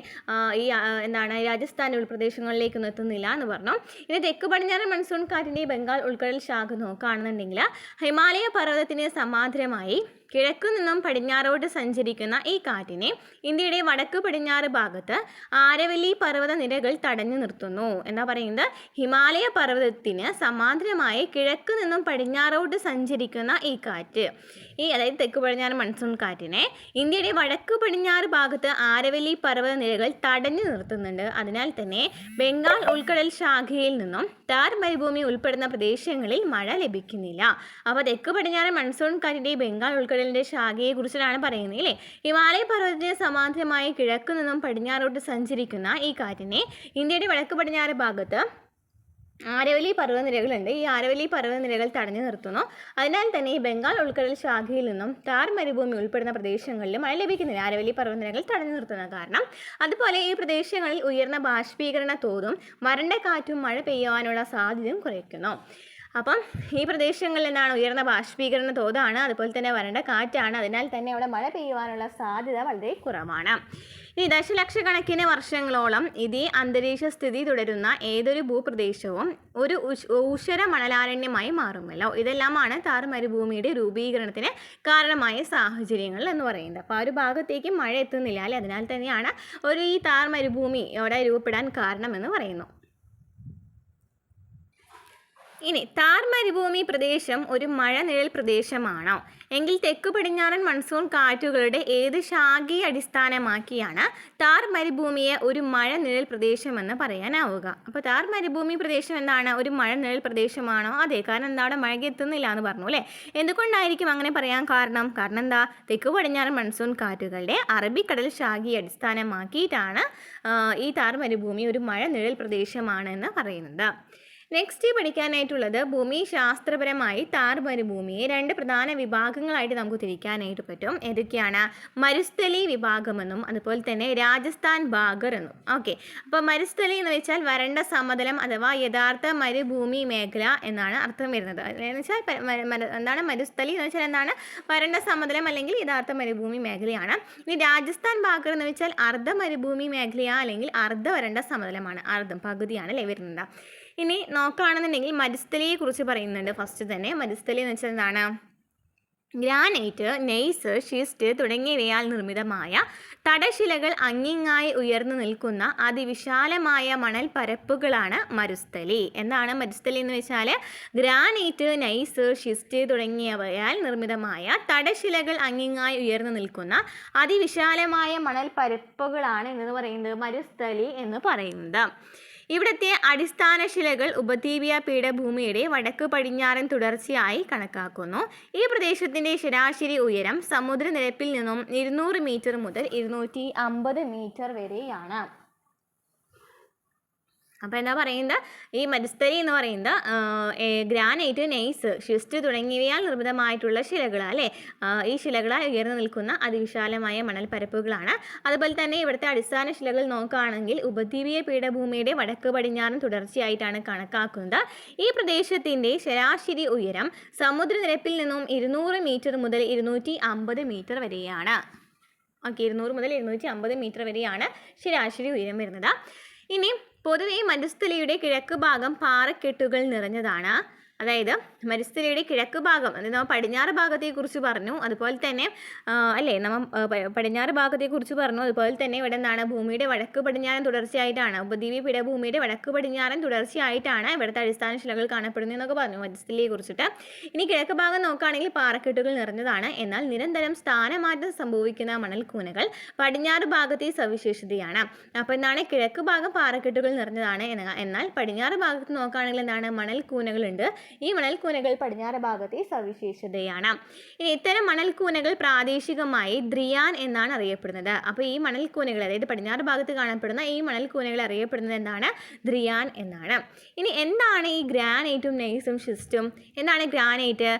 രാജസ്ഥാൻ ഉൾപ്രദേശങ്ങളിലേക്കൊന്നും എത്തുന്നില്ല എന്ന് പറഞ്ഞു. ഇനി തെക്ക് പടിഞ്ഞാറൻ മൺസൂൺ കാറ്റിൻ്റെ ബംഗാൾ ഉൾക്കടൽ ശാഖ നോക്കുകയാണെന്നുണ്ടെങ്കിൽ ഹിമാലയ പർവ്വതത്തിന് സമാന്തരമായി കിഴക്കു നിന്നും പടിഞ്ഞാറോട്ട് സഞ്ചരിക്കുന്ന ഈ കാറ്റിനെ ഇന്ത്യയുടെ വടക്ക് പടിഞ്ഞാറ് ഭാഗത്ത് ആരവല്ലി പർവ്വത നിരകൾ തടഞ്ഞു നിർത്തുന്നു. എന്താ പറയുന്നത്? ഹിമാലയ പർവ്വതത്തിന് സമാന്തരമായി കിഴക്ക് നിന്നും പടിഞ്ഞാറോട്ട് സഞ്ചരിക്കുന്ന ഈ കാറ്റ്, അതായത് തെക്ക് പടിഞ്ഞാറ് മൺസൂൺ കാറ്റിനെ ഇന്ത്യയുടെ വടക്ക് പടിഞ്ഞാറ് ഭാഗത്ത് ആരവല്ലി പർവ്വത നിരകൾ തടഞ്ഞു നിർത്തുന്നുണ്ട്. അതിനാൽ തന്നെ ബംഗാൾ ഉൾക്കടൽ ശാഖയിൽ നിന്നും താർ മരുഭൂമി ഉൾപ്പെടുന്ന പ്രദേശങ്ങളിൽ മഴ ലഭിക്കുന്നില്ല. അപ്പോൾ തെക്ക് പടിഞ്ഞാറ് മൺസൂൺ കാറ്റിൻ്റെ ബംഗാൾ ഉൾക്കടലിൻ്റെ ശാഖയെ കുറിച്ചിട്ടാണ് പറയുന്നത് അല്ലേ. ഹിമാലയ പർവ്വതത്തിന് സമാന്തരമായി കിഴക്ക് നിന്നും പടിഞ്ഞാറോട്ട് സഞ്ചരിക്കുന്ന ഈ കാറ്റിനെ ഇന്ത്യയുടെ വടക്ക് പടിഞ്ഞാറ് ഭാഗത്ത് ആരവല്ലി പർവ്വതനിരകളുണ്ട്. ഈ ആരവല്ലി പർവ്വതനിരകൾ തടഞ്ഞു നിർത്തുന്നു. അതിനാൽ തന്നെ ഈ ബംഗാൾ ഉൾക്കടൽ ശാഖയിൽ നിന്നും താർ മരുഭൂമി ഉൾപ്പെടുന്ന പ്രദേശങ്ങളിൽ മഴ ലഭിക്കുന്നില്ല. ആരവല്ലി പർവ്വതനിരകൾ തടഞ്ഞു നിർത്തുന്ന കാരണം. അതുപോലെ ഈ പ്രദേശങ്ങളിൽ ഉയർന്ന ബാഷ്പീകരണ തോതും വരണ്ട കാറ്റും മഴ പെയ്യാനുള്ള സാധ്യതയും കുറയ്ക്കുന്നു. അപ്പം ഈ പ്രദേശങ്ങളിൽ എന്താണ്? ഉയർന്ന ബാഷ്പീകരണ തോതാണ്, അതുപോലെ തന്നെ വരണ്ട കാറ്റാണ്. അതിനാൽ തന്നെ അവിടെ മഴ പെയ്യുവാനുള്ള സാധ്യത വളരെ കുറവാണ്. ഇനി ദശലക്ഷക്കണക്കിന് വർഷങ്ങളോളം ഇതേ അന്തരീക്ഷ സ്ഥിതി തുടരുന്ന ഏതൊരു ഭൂപ്രദേശവും ഒരു ഊഷര മണലാരണ്യമായി മാറുമല്ലോ. ഇതെല്ലാമാണ് താർ മരുഭൂമിയുടെ രൂപീകരണത്തിന് കാരണമായ സാഹചര്യങ്ങൾ എന്ന് പറയുന്നത്. അപ്പോൾ ആ ഒരു ഭാഗത്തേക്ക് മഴ എത്തുന്നില്ല അല്ലേ. അതിനാൽ തന്നെയാണ് ഈ താർ മരുഭൂമി അവിടെ രൂപപ്പെടാൻ കാരണമെന്ന് പറയുന്നു. ഇനി താർ മരുഭൂമി പ്രദേശം ഒരു മഴനിഴൽ പ്രദേശമാണോ എങ്കിൽ തെക്ക് പടിഞ്ഞാറൻ മൺസൂൺ കാറ്റുകളുടെ ഏത് ശാഖയെ അടിസ്ഥാനമാക്കിയാണ് താർ മരുഭൂമിയെ ഒരു മഴനിഴൽ പ്രദേശമെന്ന് പറയാനാവുക? അപ്പോൾ താർ മരുഭൂമി പ്രദേശം എന്താണ്? ഒരു മഴനിഴൽ പ്രദേശമാണോ? അതെ, കാരണം എന്താ? അവിടെ മഴ എത്തുന്നില്ല എന്ന് പറഞ്ഞു അല്ലേ. എന്തുകൊണ്ടായിരിക്കും അങ്ങനെ പറയാൻ കാരണം? കാരണം എന്താ? തെക്ക് പടിഞ്ഞാറൻ മൺസൂൺ കാറ്റുകളുടെ അറബിക്കടൽ ശാഖയെ അടിസ്ഥാനമാക്കിയിട്ടാണ് ഈ താർ മരുഭൂമി ഒരു മഴനിഴൽ പ്രദേശമാണെന്ന് പറയുന്നത്. നെക്സ്റ്റ് പഠിക്കാനായിട്ടുള്ളത് ഭൂമിശാസ്ത്രപരമായി താർ മരുഭൂമിയെ രണ്ട് പ്രധാന വിഭാഗങ്ങളായിട്ട് നമുക്ക് തിരിക്കാനായിട്ട് പറ്റും. ഏതൊക്കെയാണ്? മരുസ്ഥലി വിഭാഗമെന്നും അതുപോലെ തന്നെ രാജസ്ഥാൻ ബാഗർ എന്നും. ഓക്കെ, അപ്പോൾ മരുസ്ഥലി എന്ന് വെച്ചാൽ വരണ്ട സമതലം അഥവാ യഥാർത്ഥ മരുഭൂമി മേഖല എന്നാണ് അർത്ഥം വരുന്നത്. എന്ന് വെച്ചാൽ എന്താണ് മരുസ്ഥലി എന്ന് വെച്ചാൽ എന്താണ്? വരണ്ട സമതലം അല്ലെങ്കിൽ യഥാർത്ഥ മരുഭൂമി മേഖലയാണ്. ഇനി രാജസ്ഥാൻ ബാഗർ എന്ന് വെച്ചാൽ അർദ്ധ മരുഭൂമി മേഖലയാ അല്ലെങ്കിൽ അർദ്ധ വരണ്ട സമതലമാണ്. അർദ്ധം പകുതിയാണ് അല്ലേ വരുന്നത്. ഇനി നോക്കുകയാണെന്നുണ്ടെങ്കിൽ മരുസ്ഥലിയെ കുറിച്ച് പറയുന്നുണ്ട്. ഫസ്റ്റ് തന്നെ മരുസ്ഥലി എന്ന് വെച്ചാൽ എന്താണ്? ഗ്രാനൈറ്റ്, നെയ്സ്, ഷിസ്റ്റ് തുടങ്ങിയവയാൽ നിർമ്മിതമായ തടശിലകൾ അങ്ങിങ്ങായി ഉയർന്നു നിൽക്കുന്ന അതിവിശാലമായ മണൽ പരപ്പുകളാണ് മരുസ്ഥലി. എന്താണ് മരുസ്ഥലി എന്ന് വെച്ചാൽ? ഗ്രാനൈറ്റ്, നെയ്സ്, ഷിസ്റ്റ് തുടങ്ങിയവയാൽ നിർമ്മിതമായ തടശിലകൾ അങ്ങിങ്ങായി ഉയർന്നു നിൽക്കുന്ന അതിവിശാലമായ മണൽ പരപ്പുകളാണ് എന്ന് പറയുന്നത് മരുസ്ഥലി എന്ന് പറയുന്നത്. ഇവിടുത്തെ അടിസ്ഥാന ശിലകൾ ഉപദ്വീപീയ പീഠഭൂമിയുടെ വടക്ക് പടിഞ്ഞാറൻ തുടർച്ചയായി കണക്കാക്കുന്നു. ഈ പ്രദേശത്തിൻ്റെ ശരാശരി ഉയരം സമുദ്രനിരപ്പിൽ നിന്നും 200 മീറ്റർ മുതൽ 250 മീറ്റർ വരെയാണ്. അപ്പോൾ എന്താ പറയുന്നത്? ഈ മരുസ്ഥലി എന്ന് പറയുന്നത് ഗ്രാനൈറ്റ്, നെയ്സ്, ഷിസ്റ്റ് തുടങ്ങിയവയാൽ നിർമ്മിതമായിട്ടുള്ള ശിലകൾ അല്ലേ. ഈ ശിലകളാൽ ഉയർന്നു നിൽക്കുന്ന അതിവിശാലമായ മണൽ പരപ്പുകളാണ്. അതുപോലെ തന്നെ ഇവിടുത്തെ അടിസ്ഥാന ശിലകൾ നോക്കുകയാണെങ്കിൽ ഉപദ്വീപീയ പീഠഭൂമിയുടെ വടക്ക് പടിഞ്ഞാറൻ തുടർച്ചയായിട്ടാണ് കണക്കാക്കുന്നത്. ഈ പ്രദേശത്തിൻ്റെ ശരാശരി ഉയരം സമുദ്രനിരപ്പിൽ നിന്നും 200 മീറ്റർ മുതൽ 250 മീറ്റർ വരെയാണ്. ഓക്കെ, 200 മുതൽ 250 മീറ്റർ വരെയാണ് ശരാശരി ഉയരം വരുന്നത്. ഇനി പൊതുവെ മരുസ്ഥലിയുടെ കിഴക്ക് ഭാഗം പാറക്കെട്ടുകൾ നിറഞ്ഞതാണ്. അതായത് മരുസ്ഥലിയുടെ കിഴക്ക് ഭാഗം, അതായത് നമ്മൾ പടിഞ്ഞാറ് ഭാഗത്തെക്കുറിച്ച് പറഞ്ഞു, അതുപോലെ തന്നെ അല്ലേ നമ്മൾ പടിഞ്ഞാറ് ഭാഗത്തെക്കുറിച്ച് പറഞ്ഞു. അതുപോലെ തന്നെ ഇവിടെ എന്താണ്, ഭൂമിയുടെ വടക്ക് പടിഞ്ഞാറൻ തുടർച്ചയായിട്ടാണ്, ഉപദ്വീപീയ പീഠഭൂമിയുടെ വടക്ക് പടിഞ്ഞാറൻ തുടർച്ചയായിട്ടാണ് ഇവിടുത്തെ അടിസ്ഥാന ശിലകൾ കാണപ്പെടുന്നതെന്നൊക്കെ പറഞ്ഞു മരുസ്ഥലിയെ കുറിച്ചിട്ട്. ഇനി കിഴക്ക് ഭാഗം നോക്കുകയാണെങ്കിൽ പാറക്കെട്ടുകൾ നിറഞ്ഞതാണ്. എന്നാൽ നിരന്തരം സ്ഥാനമാറ്റം സംഭവിക്കുന്ന മണൽക്കൂനകൾ പടിഞ്ഞാറ് ഭാഗത്തെ സവിശേഷതയാണ്. അപ്പോൾ എന്താണ്, കിഴക്ക് ഭാഗം പാറക്കെട്ടുകൾ നിറഞ്ഞതാണ്, എന്നാൽ പടിഞ്ഞാറ് ഭാഗത്ത് നോക്കുകയാണെങ്കിൽ എന്താണ്, മണൽക്കൂനകളുണ്ട്. ഈ മണൽക്കൂനകൾ പടിഞ്ഞാറ് ഭാഗത്തെ സവിശേഷതയാണ്. ഇനി ഇത്തരം മണൽക്കൂനകൾ പ്രാദേശികമായി ദ്രിയാൻ എന്നാണ് അറിയപ്പെടുന്നത്. അപ്പോൾ ഈ മണൽക്കൂനകൾ, അതായത് പടിഞ്ഞാറ് ഭാഗത്ത് കാണപ്പെടുന്ന ഈ മണൽക്കൂനകൾ അറിയപ്പെടുന്നത് എന്താണ്, ദ്രിയാൻ എന്നാണ്. ഇനി എന്താണ് ഈ ഗ്രാനൈറ്റും നെയ്സും ഷിസ്റ്റും? എന്താണ് ഗ്രാനൈറ്റ്?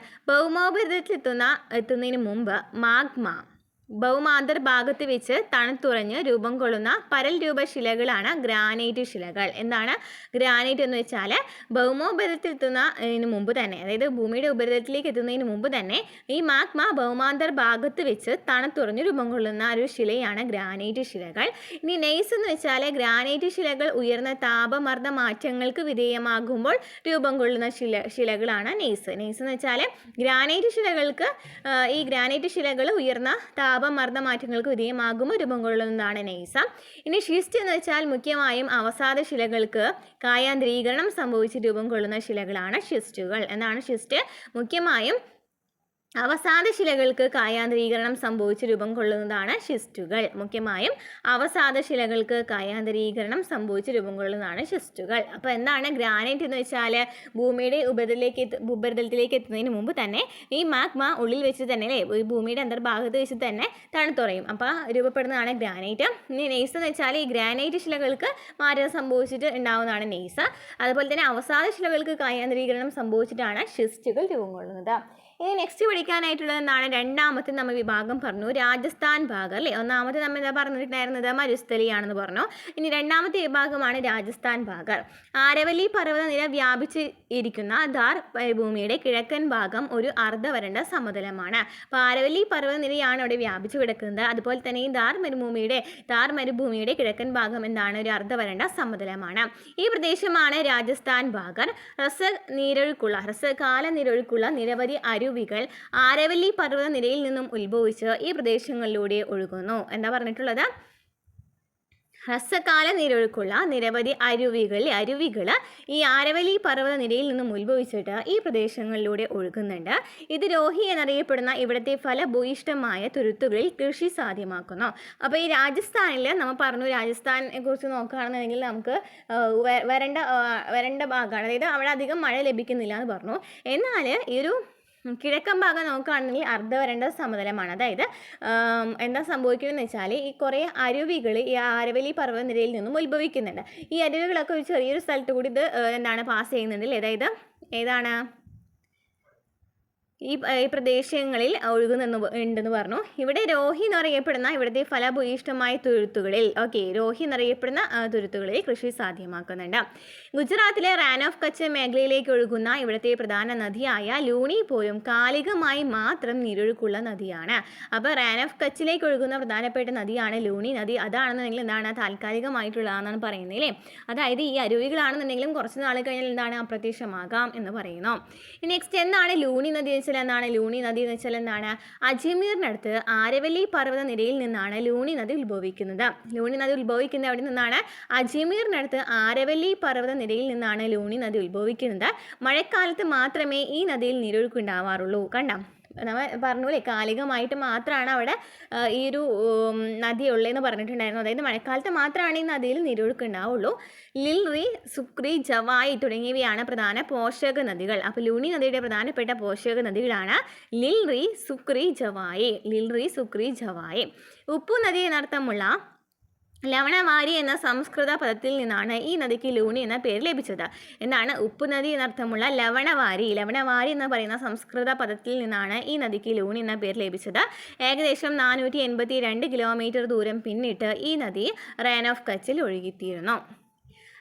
എത്തുന്നതിന് മുമ്പ് മാഗ്മ ഭൗമാന്തർ ഭാഗത്ത് വെച്ച് തണുത്തുറഞ്ഞ് രൂപം കൊള്ളുന്ന പരൽ രൂപ ശിലകളാണ് ഗ്രാനൈറ്റ് ശിലകൾ. എന്താണ് ഗ്രാനൈറ്റ് എന്ന് വെച്ചാൽ, ഭൗമോപരിതലത്തിലെത്തുന്നതിന് മുമ്പ് തന്നെ, അതായത് ഭൂമിയുടെ ഉപരിതലത്തിലേക്ക് എത്തുന്നതിന് മുമ്പ് തന്നെ ഈ മാഗ്മ ഭൗമാന്തർ ഭാഗത്ത് വെച്ച് തണുത്തുറഞ്ഞ് രൂപം കൊള്ളുന്ന ഒരു ശിലയാണ് ഗ്രാനൈറ്റ് ശിലകൾ. ഇനി നെയ്സ് എന്ന് വെച്ചാൽ, ഗ്രാനൈറ്റ് ശിലകൾ ഉയർന്ന താപമർദ്ദ മാറ്റങ്ങൾക്ക് വിധേയമാകുമ്പോൾ രൂപം കൊള്ളുന്ന ശിലകളാണ് നെയ്സ്. നെയ്സ് എന്ന് വെച്ചാൽ ഗ്രാനൈറ്റ് ശിലകൾക്ക്, ഈ ഗ്രാനൈറ്റ് ശിലകൾ ഉയർന്ന താപമർദ്ദ മാറ്റങ്ങൾക്ക് വിധേയമാകുമ്പോൾ രൂപം കൊള്ളുന്നതാണ് നെയ്സ്. ഇനി ഷിസ്റ്റ് എന്ന് വെച്ചാൽ മുഖ്യമായും അവസാദ ശിലകൾക്ക് കായാന്തരീകരണം സംഭവിച്ച് രൂപം കൊള്ളുന്ന ശിലകളാണ് ഷിസ്റ്റുകൾ. എന്താണ് ഷിസ്റ്റ്? മുഖ്യമായും അവസാദ ശിലകൾക്ക് കായാന്തരീകരണം സംഭവിച്ച് രൂപം കൊള്ളുന്നതാണ് ഷിസ്റ്റുകൾ. മുഖ്യമായും അവസാദ ശിലകൾക്ക് കായാന്തരീകരണം സംഭവിച്ച് രൂപം കൊള്ളുന്നതാണ് ഷിസ്റ്റുകൾ. അപ്പോൾ എന്താണ് ഗ്രാനൈറ്റ് എന്ന് വെച്ചാൽ, ഭൂമിയുടെ ഉപരിതലത്തിലേക്ക് എത്തുന്നതിന് മുമ്പ് തന്നെ ഈ മാഗ്മ ഉള്ളിൽ വെച്ച് തന്നെ, അല്ലേ, ഈ ഭൂമിയുടെ അന്തർഭാഗത്ത് വെച്ച് തന്നെ തണുത്തുറയും. അപ്പോൾ രൂപപ്പെടുന്നതാണ് ഗ്രാനൈറ്റ്. ഇനി നെയ്സ് എന്ന് വെച്ചാൽ, ഈ ഗ്രാനൈറ്റ് ശിലകൾക്ക് മാറ്റം സംഭവിച്ചിട്ട് ഉണ്ടാവുന്നതാണ് നെയ്സ്. അതുപോലെ തന്നെ അവസാദ ശിലകൾക്ക് കായാന്തരീകരണം സംഭവിച്ചിട്ടാണ് ഷിസ്റ്റുകൾ രൂപം കൊള്ളുന്നത്. ഇനി നെക്സ്റ്റ് പഠിക്കാനായിട്ടുള്ളത് എന്താണ്, രണ്ടാമത്തെ നമ്മൾ വിഭാഗം പറഞ്ഞു രാജസ്ഥാൻ ഭാഗം, അല്ലേ. ഒന്നാമത്തെ നമ്മൾ എന്താ പറഞ്ഞിട്ടുണ്ടായിരുന്നത്, മരുസ്ഥലിയാണെന്ന് പറഞ്ഞു. ഇനി രണ്ടാമത്തെ വിഭാഗമാണ് രാജസ്ഥാൻ ഭാഗം. ആരവല്ലി പർവ്വതനിര വ്യാപിച്ച് ഇരിക്കുന്ന ധാർ ഭൂമിയുടെ കിഴക്കൻ ഭാഗം ഒരു അർദ്ധവരണ്ട സമതലമാണ്. അപ്പോൾ ആരവല്ലി പർവ്വതനിരയാണ് അവിടെ വ്യാപിച്ചു കിടക്കുന്നത്. അതുപോലെ തന്നെ ഈ ധാർ മരുഭൂമിയുടെ കിഴക്കൻ ഭാഗം എന്താണ്, ഒരു അർദ്ധവരണ്ട സമതലമാണ്. ഈ പ്രദേശമാണ് രാജസ്ഥാൻ ഭാഗം. ഹ്രസ്വകാല നീരൊഴുക്കുള്ള നിരവധി അരുവികൾ ആരവല്ലി പർവ്വതനിരയിൽ നിന്നും ഉത്ഭവിച്ച് ഈ പ്രദേശങ്ങളിലൂടെ ഒഴുകുന്നു. എന്താ പറഞ്ഞിട്ടുള്ളത്, ഹ്രസ്വകാല നീരൊഴുക്കുള്ള നിരവധി അരുവികൾ ഈ ആരവല്ലി പർവ്വതനിരയിൽ നിന്നും ഉത്ഭവിച്ചിട്ട് ഈ പ്രദേശങ്ങളിലൂടെ ഒഴുകുന്നുണ്ട്. ഇത് രോഹി എന്നറിയപ്പെടുന്ന ഇവിടുത്തെ ഫലഭൂയിഷ്ടമായ തുരുത്തുകളിൽ കൃഷി സാധ്യമാക്കുന്നു. അപ്പോൾ ഈ രാജസ്ഥാനിൽ നമ്മൾ പറഞ്ഞു, രാജസ്ഥാനെ കുറിച്ച് നോക്കുകയാണെന്നുണ്ടെങ്കിൽ നമുക്ക് വരണ്ട ഭാഗമാണ്, അതായത് അവിടെ അധികം മഴ ലഭിക്കുന്നില്ല എന്ന് പറഞ്ഞു. എന്നാൽ ഈ ഒരു കിഴക്കൻ ഭാഗം നോക്കുകയാണെങ്കിൽ അർദ്ധവരണ്ട സമതലമാണ്. അതായത് എന്താ സംഭവിക്കുന്നതെന്ന് വെച്ചാൽ, ഈ കുറേ അരുവികൾ ഈ ആരവല്ലി പർവ്വതനിരയിൽ നിന്നും ഉത്ഭവിക്കുന്നുണ്ട്. ഈ അരുവികളൊക്കെ ഒരു ചെറിയൊരു സ്ഥലത്ത് കൂടി ഇത് എന്താണ് പാസ് ചെയ്യുന്നുണ്ട്. അതായത് ഏതാണ്, ഈ പ്രദേശങ്ങളിൽ ഉണ്ടെന്ന് പറഞ്ഞു. ഇവിടെ രോഹി എന്നറിയപ്പെടുന്ന ഇവിടുത്തെ ഫലഭൂയിഷ്ടമായ തുരുത്തുകളിൽ, രോഹി എന്നറിയപ്പെടുന്ന തുരുത്തുകളിൽ കൃഷി സാധ്യമാക്കുന്നുണ്ട്. ഗുജറാത്തിലെ റാൻ ഓഫ് കച്ച് മേഖലയിലേക്ക് ഒഴുകുന്ന ഇവിടുത്തെ പ്രധാന നദിയായ ലൂണി പോലും കാലികമായി മാത്രം നീരൊഴുക്കുള്ള നദിയാണ്. അപ്പോൾ റാൻ ഓഫ് കച്ചിലേക്ക് ഒഴുകുന്ന പ്രധാനപ്പെട്ട നദിയാണ് ലൂണി നദി. അതാണെന്നുണ്ടെങ്കിൽ എന്താണ്, താൽക്കാലികമായിട്ടുള്ളതാണെന്നാണ് പറയുന്നത്, അല്ലേ. അതായത് ഈ അരുവികളാണെന്നുണ്ടെങ്കിലും കുറച്ച് നാൾ കഴിഞ്ഞാൽ എന്താണ്, അപ്രത്യക്ഷമാകാം എന്ന് പറയുന്നു. നെക്സ്റ്റ് എന്താണ് ലൂണി നദി എന്താണ്, ലൂണി നദി എന്ന് വെച്ചാൽ എന്താണ്, അജ്മീറിനടുത്ത് ആരവല്ലി പർവ്വതനിരയിൽ നിന്നാണ് ലൂണി നദി ഉത്ഭവിക്കുന്നത്. ലൂണി നദി ഉത്ഭവിക്കുന്നത് എവിടെ നിന്നാണ്, അജ്മീറിനടുത്ത് ആരവല്ലി പർവ്വതനിരയിൽ നിന്നാണ് ലൂണി നദി ഉത്ഭവിക്കുന്നത്. മഴക്കാലത്ത് മാത്രമേ ഈ നദിയിൽ നീരൊഴുക്കുണ്ടാവാറുള്ളൂ. കണ്ടോ, നമ്മൾ പറഞ്ഞു, അല്ലേ, കാലികമായിട്ട് മാത്രമാണ് അവിടെ ഈ ഒരു നദി ഉള്ളതെന്ന് പറഞ്ഞിട്ടുണ്ടായിരുന്നു. അതായത് മഴക്കാലത്ത് മാത്രമാണ് ഈ നദിയിൽ നീരൊഴുക്ക് ഉണ്ടാവുള്ളൂ. ലിൽറി, സുക്രി, ജവായി തുടങ്ങിയവയാണ് പ്രധാന പോഷക നദികൾ. അപ്പോൾ ലൂണി നദിയുടെ പ്രധാനപ്പെട്ട പോഷക നദികളാണ് ലിൽറി, സുക്രി, ജവായി. ഉപ്പു നദി എന്നർത്ഥമുള്ള ലവണവാരി എന്ന സംസ്കൃത പദത്തിൽ നിന്നാണ് ഈ നദിക്ക് ലൂണി എന്ന പേര് ലഭിച്ചത്. എന്താണ്, ഉപ്പ് നദി എന്നർത്ഥമുള്ള ലവണവാരി എന്ന് പറയുന്ന സംസ്കൃത പദത്തിൽ നിന്നാണ് ഈ നദിക്ക് ലൂണി എന്ന പേര് ലഭിച്ചത്. ഏകദേശം 482 കിലോമീറ്റർ ദൂരം പിന്നിട്ട് ഈ നദി റാൻ ഓഫ് കച്ചിൽ ഒഴുകിത്തീരുന്നു.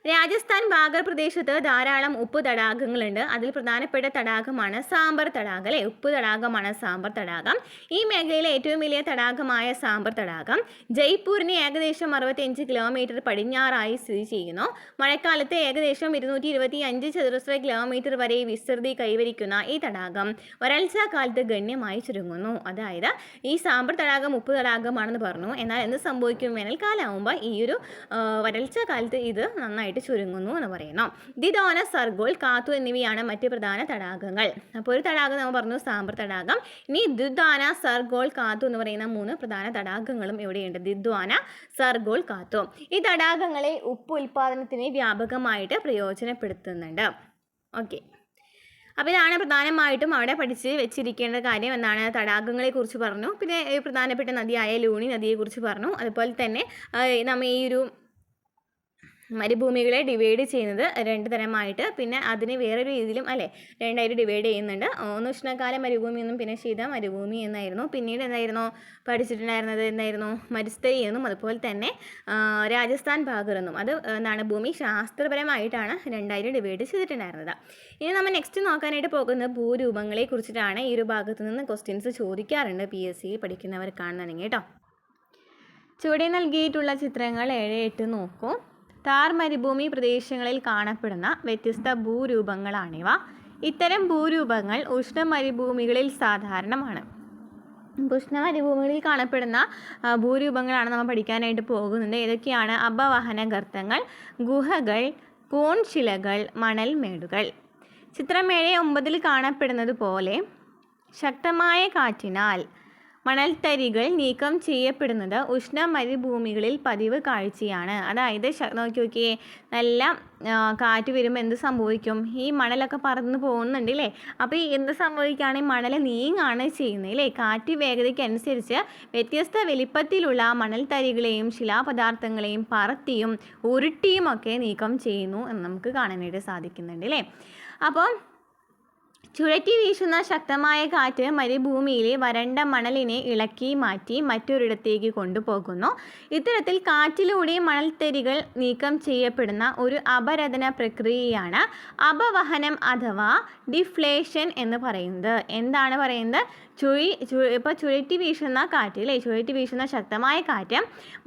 രാജസ്ഥാൻ ബാഗർ പ്രദേശത്ത് ധാരാളം ഉപ്പ് തടാകങ്ങളുണ്ട്. അതിൽ പ്രധാനപ്പെട്ട തടാകമാണ് സാമ്പർ തടാകം അല്ലേ. ഉപ്പ് തടാകമാണ് സാമ്പർ തടാകം. ഈ മേഖലയിലെ ഏറ്റവും വലിയ തടാകമായ സാമ്പർ തടാകം ജയ്പൂരിന് ഏകദേശം 65 കിലോമീറ്റർ പടിഞ്ഞാറായി സ്ഥിതി ചെയ്യുന്നു. മഴക്കാലത്ത് ഏകദേശം 225 ചതുരശ്ര കിലോമീറ്റർ വരെ വിസ്തൃതി കൈവരിക്കുന്ന ഈ തടാകം വരൾച്ചാ കാലത്ത് ഗണ്യമായി ചുരുങ്ങുന്നു. അതായത് ഈ സാമ്പർ തടാകം ഉപ്പ് തടാകമാണെന്ന് പറഞ്ഞു. എന്നാൽ എന്ത് സംഭവിക്കും? വേനൽക്കാലമാകുമ്പോൾ ഈ ഒരു വരൾച്ചാ കാലത്ത് ഇത് നന്നായിട്ട് ചുരുങ്ങുന്നു എന്ന് പറയുന്നു. ദിദോന, സർഗോൾ, കാത്തു എന്നിവയാണ് മറ്റ് പ്രധാന തടാകങ്ങൾ. അപ്പോൾ ഒരു തടാകം നമ്മൾ പറഞ്ഞു സാമ്പർ തടാകം. ഇനി ദിദ്വാന, സർഗോൾ, കാത്തു എന്ന് പറയുന്ന 3 പ്രധാന തടാകങ്ങളും ഇവിടെയുണ്ട്. ദിദ്വാന, സർഗോൾ, കാത്തു. ഈ തടാകങ്ങളെ ഉപ്പ് ഉൽപ്പാദനത്തിന് വ്യാപകമായിട്ട് പ്രയോജനപ്പെടുത്തുന്നുണ്ട്. ഓക്കെ, അപ്പോൾ ഇതാണ് പ്രധാനമായിട്ടും അവിടെ പഠിച്ച് വെച്ചിരിക്കേണ്ട കാര്യം. എന്നാണ് തടാകങ്ങളെ കുറിച്ച് പറഞ്ഞു. പിന്നെ പ്രധാനപ്പെട്ട നദിയായ ലൂണി നദിയെക്കുറിച്ച് പറഞ്ഞു. അതുപോലെ തന്നെ നമ്മൾ ഈ ഒരു മരുഭൂമികളെ ഡിവൈഡ് ചെയ്യുന്നത് 2 തരമായിട്ട്, പിന്നെ അതിന് വേറൊരു രീതിയിലും അല്ലേ 2ആയിട്ട് ഡിവൈഡ് ചെയ്യുന്നുണ്ട്. ഒന്ന് ഉഷ്ണകാല മരുഭൂമി എന്നും പിന്നെ ശീത മരുഭൂമി എന്നായിരുന്നു. പിന്നീട് എന്തായിരുന്നു പഠിച്ചിട്ടുണ്ടായിരുന്നത്? എന്തായിരുന്നു? മരുസ്ഥലി എന്നും അതുപോലെ തന്നെ രാജസ്ഥാൻ ബാഗർ എന്നും. അത് എന്താണ് ഭൂമി ശാസ്ത്രപരമായിട്ടാണ് 2ആയിട്ട് ഡിവൈഡ് ചെയ്തിട്ടുണ്ടായിരുന്നത്. ഇനി നമ്മൾ നെക്സ്റ്റ് നോക്കാനായിട്ട് പോകുന്നത് ഭൂരൂപങ്ങളെ കുറിച്ചിട്ടാണ്. ഈ ഒരു ഭാഗത്ത് നിന്ന് ക്വസ്റ്റ്യൻസ് ചോദിക്കാറുണ്ട് PSC പഠിക്കുന്നവർക്കാണെന്നുണ്ടെങ്കിൽ കേട്ടോ. ചുവടെ നൽകിയിട്ടുള്ള ചിത്രങ്ങൾ 7, 8 നോക്കൂ. താർ മരുഭൂമി പ്രദേശങ്ങളിൽ കാണപ്പെടുന്ന വ്യത്യസ്ത ഭൂരൂപങ്ങളാണിവ. ഇത്തരം ഭൂരൂപങ്ങൾ ഉഷ്ണ മരുഭൂമികളിൽ സാധാരണമാണ്. ഉഷ്ണ മരുഭൂമികളിൽ കാണപ്പെടുന്ന ഭൂരൂപങ്ങളാണ് നമ്മൾ പഠിക്കാനായിട്ട് പോകുന്നത്. ഏതൊക്കെയാണ്? അപവഹന ഗർത്തങ്ങൾ, ഗുഹകൾ, കോൺശിലകൾ, മണൽമേടുകൾ. ചിത്രം 7-9 കാണപ്പെടുന്നത് പോലെ ശക്തമായ കാറ്റിനാൽ മണൽത്തരികൾ നീക്കം ചെയ്യപ്പെടുന്നത് ഉഷ്ണ മരുഭൂമികളിൽ പതിവ് കാഴ്ചയാണ്. അതായത് നോക്കിയേ, നല്ല കാറ്റ് വരുമ്പോൾ എന്ത് സംഭവിക്കും? ഈ മണലൊക്കെ പറന്ന് പോകുന്നുണ്ട് അല്ലേ. അപ്പോൾ എന്ത് സംഭവിക്കുകയാണെങ്കിൽ മണൽ നീങ്ങാണ് ചെയ്യുന്നത് അല്ലേ. കാറ്റ് വേഗതയ്ക്ക് അനുസരിച്ച് വ്യത്യസ്ത വലിപ്പത്തിലുള്ള മണൽത്തരികളെയും ശിലാപദാർത്ഥങ്ങളെയും പറത്തിയും ഉരുട്ടിയും ഒക്കെ നീക്കം ചെയ്യുന്നു എന്ന് നമുക്ക് കാണാനായിട്ട് സാധിക്കുന്നുണ്ട് അല്ലേ. അപ്പോൾ ചുഴറ്റി വീശുന്ന ശക്തമായ കാറ്റ് മരുഭൂമിയിലെ വരണ്ട മണലിനെ ഇളക്കി മാറ്റി മറ്റൊരിടത്തേക്ക് കൊണ്ടുപോകുന്നു. ഇത്തരത്തിൽ കാറ്റിലൂടെ മണൽത്തരികൾ നീക്കം ചെയ്യപ്പെടുന്ന ഒരു അപരദന പ്രക്രിയയാണ് അപവഹനം അഥവാ ഡിഫ്ലേഷൻ എന്ന് പറയുന്നത്. എന്താണ് പറയുന്നത്? ഇപ്പോൾ ചുഴറ്റി വീശുന്ന കാറ്റ് അല്ലേ, ചുഴറ്റി വീശുന്ന ശക്തമായ കാറ്റ്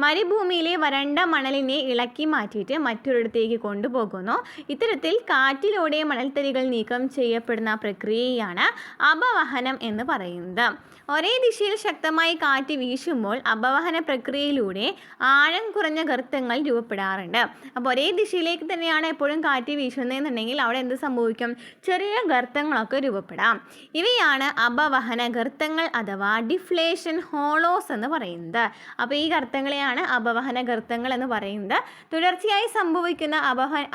മരുഭൂമിയിലെ വരണ്ട മണലിനെ ഇളക്കി മാറ്റിയിട്ട് മറ്റൊരിടത്തേക്ക് കൊണ്ടുപോകുന്നു. ഇത്തരത്തിൽ കാറ്റിലൂടെ മണൽത്തരികൾ നീക്കം ചെയ്യപ്പെടുന്ന പ്രക്രിയയാണ് അപവഹനം എന്ന് പറയുന്നത്. ഒരേ ദിശയിൽ ശക്തമായി കാറ്റ് വീശുമ്പോൾ അപവഹന പ്രക്രിയയിലൂടെ ആഴം കുറഞ്ഞ ഗർത്തങ്ങൾ രൂപപ്പെടാറുണ്ട്. അപ്പോൾ ഒരേ ദിശയിലേക്ക് തന്നെയാണ് എപ്പോഴും കാറ്റ് വീശുന്നതെന്നുണ്ടെങ്കിൽ അവിടെ എന്ത് സംഭവിക്കും? ചെറിയ ഗർത്തങ്ങളൊക്കെ രൂപപ്പെടാം. ഇവയാണ് അപവഹന ഗർത്തങ്ങൾ അഥവാ ഡിഫ്ലേഷൻ ഹോളോസ് എന്ന് പറയുന്നത്. അപ്പോൾ ഈ ഗർത്തങ്ങളെയാണ് അപവഹന ഗർത്തങ്ങൾ എന്ന് പറയുന്നത്. തുടർച്ചയായി സംഭവിക്കുന്ന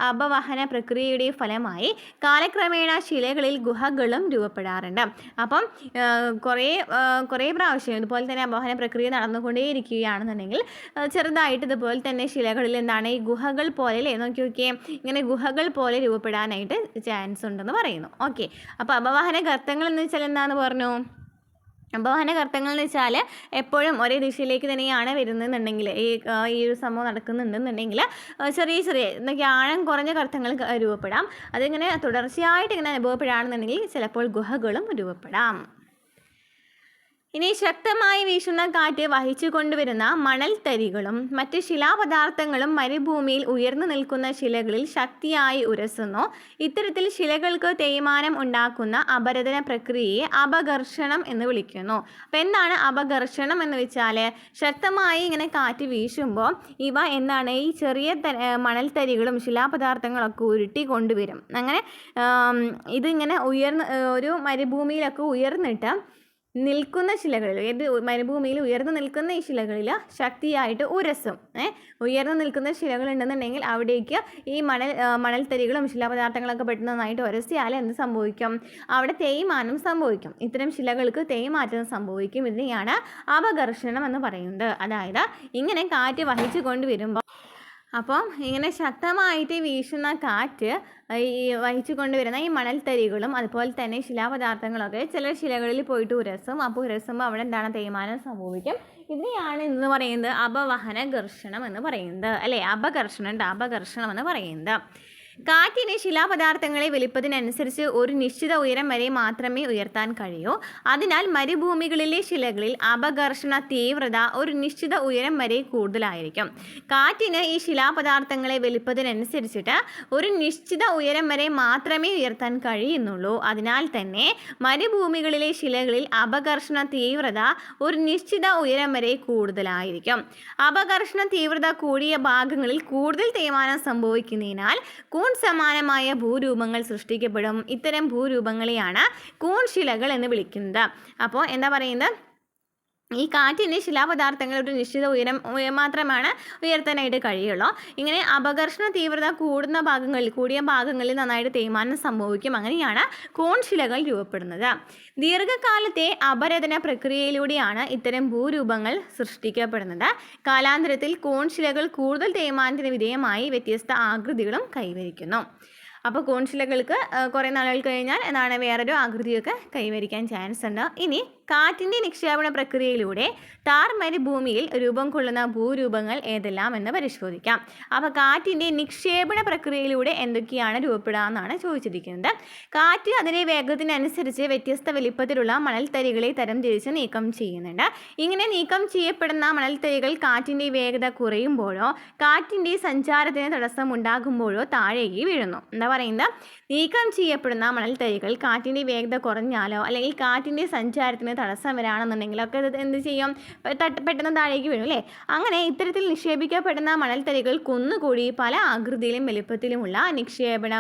അപവഹന പ്രക്രിയയുടെ ഫലമായി കാലക്രമേണ ശിലകളിൽ ഗുഹകളും രൂപപ്പെടാറുണ്ട്. അപ്പം കുറേ പ്രാവശ്യം ഇതുപോലെ തന്നെ അപവഹന പ്രക്രിയ നടന്നുകൊണ്ടേയിരിക്കുകയാണെന്നുണ്ടെങ്കിൽ ചെറുതായിട്ട് ഇതുപോലെ തന്നെ ശിലകളിൽ എന്താണ് ഈ ഗുഹകൾ പോലെ അല്ലേ, നോക്കിയേ ഇങ്ങനെ ഗുഹകൾ പോലെ രൂപപ്പെടാനായിട്ട് ചാൻസ് ഉണ്ടെന്ന് പറയുന്നു. ഓക്കെ, അപ്പോൾ അപവഹന ഗർത്തങ്ങൾ എന്ന് വെച്ചാൽ എന്താണെന്ന് പറഞ്ഞു? അപവഹന ഗർത്തങ്ങൾ എന്ന് വെച്ചാൽ എപ്പോഴും ഒരേ ദിശയിലേക്ക് തന്നെയാണ് വരുന്നതെന്നുണ്ടെങ്കിൽ ഈ ഒരു സംഭവം നടക്കുന്നുണ്ടെന്നുണ്ടെങ്കിൽ ചെറിയ എന്നൊക്കെ ആഴം കുറഞ്ഞ ഗർത്തങ്ങൾ രൂപപ്പെടാം. അതിങ്ങനെ തുടർച്ചയായിട്ട് ഇങ്ങനെ അനുഭവപ്പെടുകയാണെന്നുണ്ടെങ്കിൽ ചിലപ്പോൾ ഗുഹകളും രൂപപ്പെടാം. ഇനി ശക്തമായി വീശുന്ന കാറ്റ് വഹിച്ചു കൊണ്ടുവരുന്ന മണൽത്തരികളും മറ്റ് ശിലാപദാർത്ഥങ്ങളും മരുഭൂമിയിൽ ഉയർന്നു നിൽക്കുന്ന ശിലകളിൽ ശക്തിയായി ഉരസുന്നു. ഇത്തരത്തിൽ ശിലകൾക്ക് തേയ്മാനം ഉണ്ടാക്കുന്ന അപരദന പ്രക്രിയയെ അപഘർഷണം എന്ന് വിളിക്കുന്നു. അപ്പം എന്താണ് അപഘർഷണം എന്ന് വെച്ചാൽ ശക്തമായി ഇങ്ങനെ കാറ്റ് വീശുമ്പോൾ ഇവ എന്താണ് ഈ ചെറിയ മണൽത്തരികളും ശിലാപദാർത്ഥങ്ങളൊക്കെ ഉരുട്ടി കൊണ്ടുവരും. അങ്ങനെ ഇതിങ്ങനെ ഒരു മരുഭൂമിയിലൊക്കെ ഉയർന്നിട്ട് നിൽക്കുന്ന ശിലകളിൽ മരുഭൂമിയിൽ ഉയർന്നു നിൽക്കുന്ന ഈ ശിലകളിൽ ശക്തിയായിട്ട് ഉരസും. ഉയർന്നു നിൽക്കുന്ന ശിലകളുണ്ടെന്നുണ്ടെങ്കിൽ അവിടേക്ക് ഈ മണൽത്തരികളും ശിലാപദാർത്ഥങ്ങളൊക്കെ പെട്ടെന്ന് നന്നായിട്ട് ഉരസിയാൽ എന്ത് സംഭവിക്കും? അവിടെ തേയ്മാനം സംഭവിക്കും. ഇത്തരം ശിലകൾക്ക് തേയ്മാറ്റം സംഭവിക്കും. ഇതിനെയാണ് അപഘർഷണം എന്ന് പറയുന്നത്. അതായത് ഇങ്ങനെ കാറ്റ് വഹിച്ചു കൊണ്ടുവരുമ്പോൾ അപ്പം ഇങ്ങനെ ശക്തമായിട്ട് വീശുന്ന കാറ്റ് ഈ വഹിച്ചു കൊണ്ടുവരുന്ന ഈ മണൽത്തരികളും അതുപോലെ തന്നെ ശിലാപദാർത്ഥങ്ങളൊക്കെ ചില ശിലകളിൽ പോയിട്ട് ഉരസും. അപ്പോൾ ഉരസുമ്പോൾ അവിടെ എന്താണ് തേയ്മാനം സംഭവിക്കും. ഇതിനെയാണ് എന്ന് പറയുന്നത് അപവഹന ഘർഷണം എന്ന് പറയുന്നത്, അല്ലേ? അപഘർഷണം എന്ന് പറയുന്നത്. കാറ്റിന് ശിലാപദാർത്ഥങ്ങളെ വലിപ്പത്തിനനുസരിച്ച് ഒരു നിശ്ചിത ഉയരം വരെ മാത്രമേ ഉയർത്താൻ കഴിയൂ. അതിനാൽ മരുഭൂമികളിലെ ശിലകളിൽ അപഘർഷണ തീവ്രത ഒരു നിശ്ചിത ഉയരം വരെ കൂടുതലായിരിക്കും. കാറ്റിന് ഈ ശിലാപദാർത്ഥങ്ങളെ വലിപ്പത്തിനനുസരിച്ചിട്ട് ഒരു നിശ്ചിത ഉയരം വരെ മാത്രമേ ഉയർത്താൻ കഴിയുന്നുള്ളൂ. അതിനാൽ തന്നെ മരുഭൂമികളിലെ ശിലകളിൽ അപഘർഷണ തീവ്രത ഒരു നിശ്ചിത ഉയരം വരെ കൂടുതലായിരിക്കും. അപഘർഷണ തീവ്രത കൂടിയ ഭാഗങ്ങളിൽ കൂടുതൽ തേയ്മാനം സംഭവിക്കുന്നതിനാൽ കൂൺ സമാനമായ ഭൂരൂപങ്ങൾ സൃഷ്ടിക്കപ്പെടും. ഇത്തരം ഭൂരൂപങ്ങളെയാണ് കൂൺ ശിലകൾ എന്ന് വിളിക്കുന്നത്. അപ്പോൾ എന്താ പറയുന്നത്, ഈ കാറ്റിന് ശിലാപദാർത്ഥങ്ങൾ ഒരു നിശ്ചിത ഉയരം മാത്രമാണ് ഉയർത്താനായിട്ട് കഴിയുള്ളൂ. ഇങ്ങനെ അപഘർഷണ തീവ്രത കൂടിയ ഭാഗങ്ങളിൽ നന്നായിട്ട് തേയ്മാനം സംഭവിക്കും. അങ്ങനെയാണ് കൂൺ ശിലകൾ രൂപപ്പെടുന്നത്. ദീർഘകാലത്തെ അപരദന പ്രക്രിയയിലൂടെയാണ് ഇത്തരം ഭൂരൂപങ്ങൾ സൃഷ്ടിക്കപ്പെടുന്നത്. കാലാന്തരത്തിൽ കൂൺ ശിലകൾ കൂടുതൽ തേയ്മാനത്തിന് വിധേയമായി വ്യത്യസ്ത ആകൃതികളും കൈവരിക്കുന്നു. അപ്പോൾ കൂൺശിലകൾക്ക് കുറേ നാളുകൾ കഴിഞ്ഞാൽ എന്താണ് വേറൊരു ആകൃതിയൊക്കെ കൈവരിക്കാൻ ചാൻസ് ഉണ്ട്. ഇനി കാറ്റിൻ്റെ നിക്ഷേപണ പ്രക്രിയയിലൂടെ താർ മരുഭൂമിയിൽ രൂപം കൊള്ളുന്ന ഭൂരൂപങ്ങൾ ഏതെല്ലാം എന്ന് പരിശോധിക്കാം. അപ്പോൾ കാറ്റിൻ്റെ നിക്ഷേപണ പ്രക്രിയയിലൂടെ എന്തൊക്കെയാണ് രൂപപ്പെടുക എന്നാണ് ചോദിച്ചിരിക്കുന്നത്. കാറ്റ് അതിൻ്റെ വേഗത്തിനനുസരിച്ച് വ്യത്യസ്ത വലിപ്പത്തിലുള്ള മണൽത്തരികളെ തരംതിരിച്ച് നീക്കം ചെയ്യുന്നുണ്ട്. ഇങ്ങനെ നീക്കം ചെയ്യപ്പെടുന്ന മണൽത്തരികൾ കാറ്റിൻ്റെ വേഗത കുറയുമ്പോഴോ കാറ്റിൻ്റെ സഞ്ചാരത്തിന് തടസ്സം ഉണ്ടാകുമ്പോഴോ താഴേക്ക് വീഴുന്നു. എന്താ പറയുന്നത്, നീക്കം ചെയ്യപ്പെടുന്ന മണൽത്തരികൾ കാറ്റിൻ്റെ വേഗത കുറഞ്ഞാലോ അല്ലെങ്കിൽ കാറ്റിൻ്റെ സഞ്ചാരത്തിന് തടസ്സം വരാണെന്നുണ്ടെങ്കിലൊക്കെ ഇത് എന്ത് ചെയ്യും, പെട്ടെന്ന് താഴേക്ക് വീഴും, അല്ലേ? അങ്ങനെ ഇത്തരത്തിൽ നിക്ഷേപിക്കപ്പെടുന്ന മണൽത്തരികൾ കുന്നുകൂടി പല ആകൃതിയിലും വലുപ്പത്തിലുമുള്ള നിക്ഷേപണ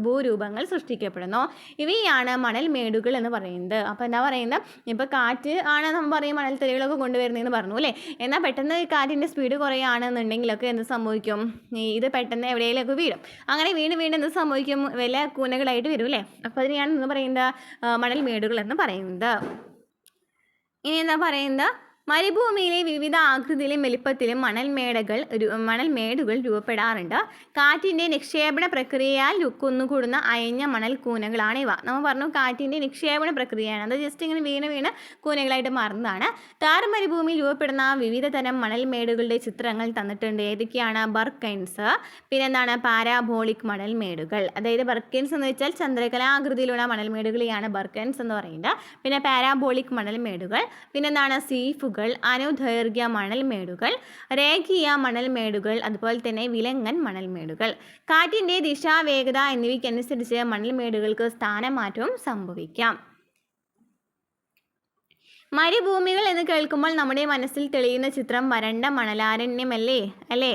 ഭൂരൂപങ്ങൾ സൃഷ്ടിക്കപ്പെടുന്നു. ഇവയാണ് മണൽമേടുകൾ എന്ന് പറയുന്നത്. അപ്പോൾ എന്താ പറയുന്നത്, ഇപ്പോൾ കാറ്റ് ആണ് നമ്മൾ പറയും മണൽത്തരികളൊക്കെ കൊണ്ടുവരുന്നതെന്ന് പറഞ്ഞു, അല്ലേ? എന്നാൽ പെട്ടെന്ന് കാറ്റിൻ്റെ സ്പീഡ് കുറയുകയാണെന്നുണ്ടെങ്കിലൊക്കെ എന്ത് സംഭവിക്കും, ഇത് പെട്ടെന്ന് എവിടെയെങ്കിലുമൊക്കെ വീഴും. അങ്ങനെ വീണ്ടും എന്ത് സംഭവിക്കും, വില കൂനകളായിട്ട് വരും, അല്ലേ? അപ്പോൾ അതിനെയാണ് എന്ന് പറയുന്നത് മണൽമേടുകൾ എന്ന് പറയുന്നത്. ഇനി എന്താ പറയുന്നത്, മരുഭൂമിയിലെ വിവിധ ആകൃതിയിലും വലിപ്പത്തിലും മണൽമേടുകൾ രൂപപ്പെടാറുണ്ട്. കാറ്റിൻ്റെ നിക്ഷേപണ പ്രക്രിയയാൽ കുന്നുകൂടുന്ന അയഞ്ഞ മണൽ കൂനകളാണ് ഇവ. നമ്മൾ പറഞ്ഞു കാറ്റിൻ്റെ നിക്ഷേപണ പ്രക്രിയയാണ്, അത് ജസ്റ്റ് ഇങ്ങനെ വീണ് കൂനകളായിട്ട് മാറുന്നതാണ്. താർ മരുഭൂമിയിൽ രൂപപ്പെടുന്ന വിവിധ തരം മണൽമേടുകളുടെ ചിത്രങ്ങൾ തന്നിട്ടുണ്ട്. ഏതൊക്കെയാണ്? ബർക്കൻസ്, പിന്നെന്താണ് പാരാബോളിക് മണൽമേടുകൾ. അതായത് ബർക്കൻസ് എന്ന് വെച്ചാൽ ചന്ദ്രകലാകൃതിയിലുള്ള മണൽമേടുകളെയാണ് ബർക്കൻസ് എന്ന് പറയുന്നത്. പിന്നെ പാരാബോളിക് മണൽമേടുകൾ, പിന്നെന്താണ് സീഫുകൾ, അനുദൈർഘ്യ മണൽമേടുകൾ, രേഖീയ മണൽമേടുകൾ, അതുപോലെ തന്നെ വിലങ്ങൻ മണൽമേടുകൾ. കാറ്റിൻ്റെ ദിശ, വേഗത എന്നിവയ്ക്കനുസരിച്ച് മണൽമേടുകൾക്ക് സ്ഥാനമാറ്റവും സംഭവിക്കാം. മരുഭൂമികൾ എന്ന് കേൾക്കുമ്പോൾ നമ്മുടെ മനസ്സിൽ തെളിയുന്ന ചിത്രം വരണ്ട മണലാരണ്യമല്ലേ, അല്ലേ?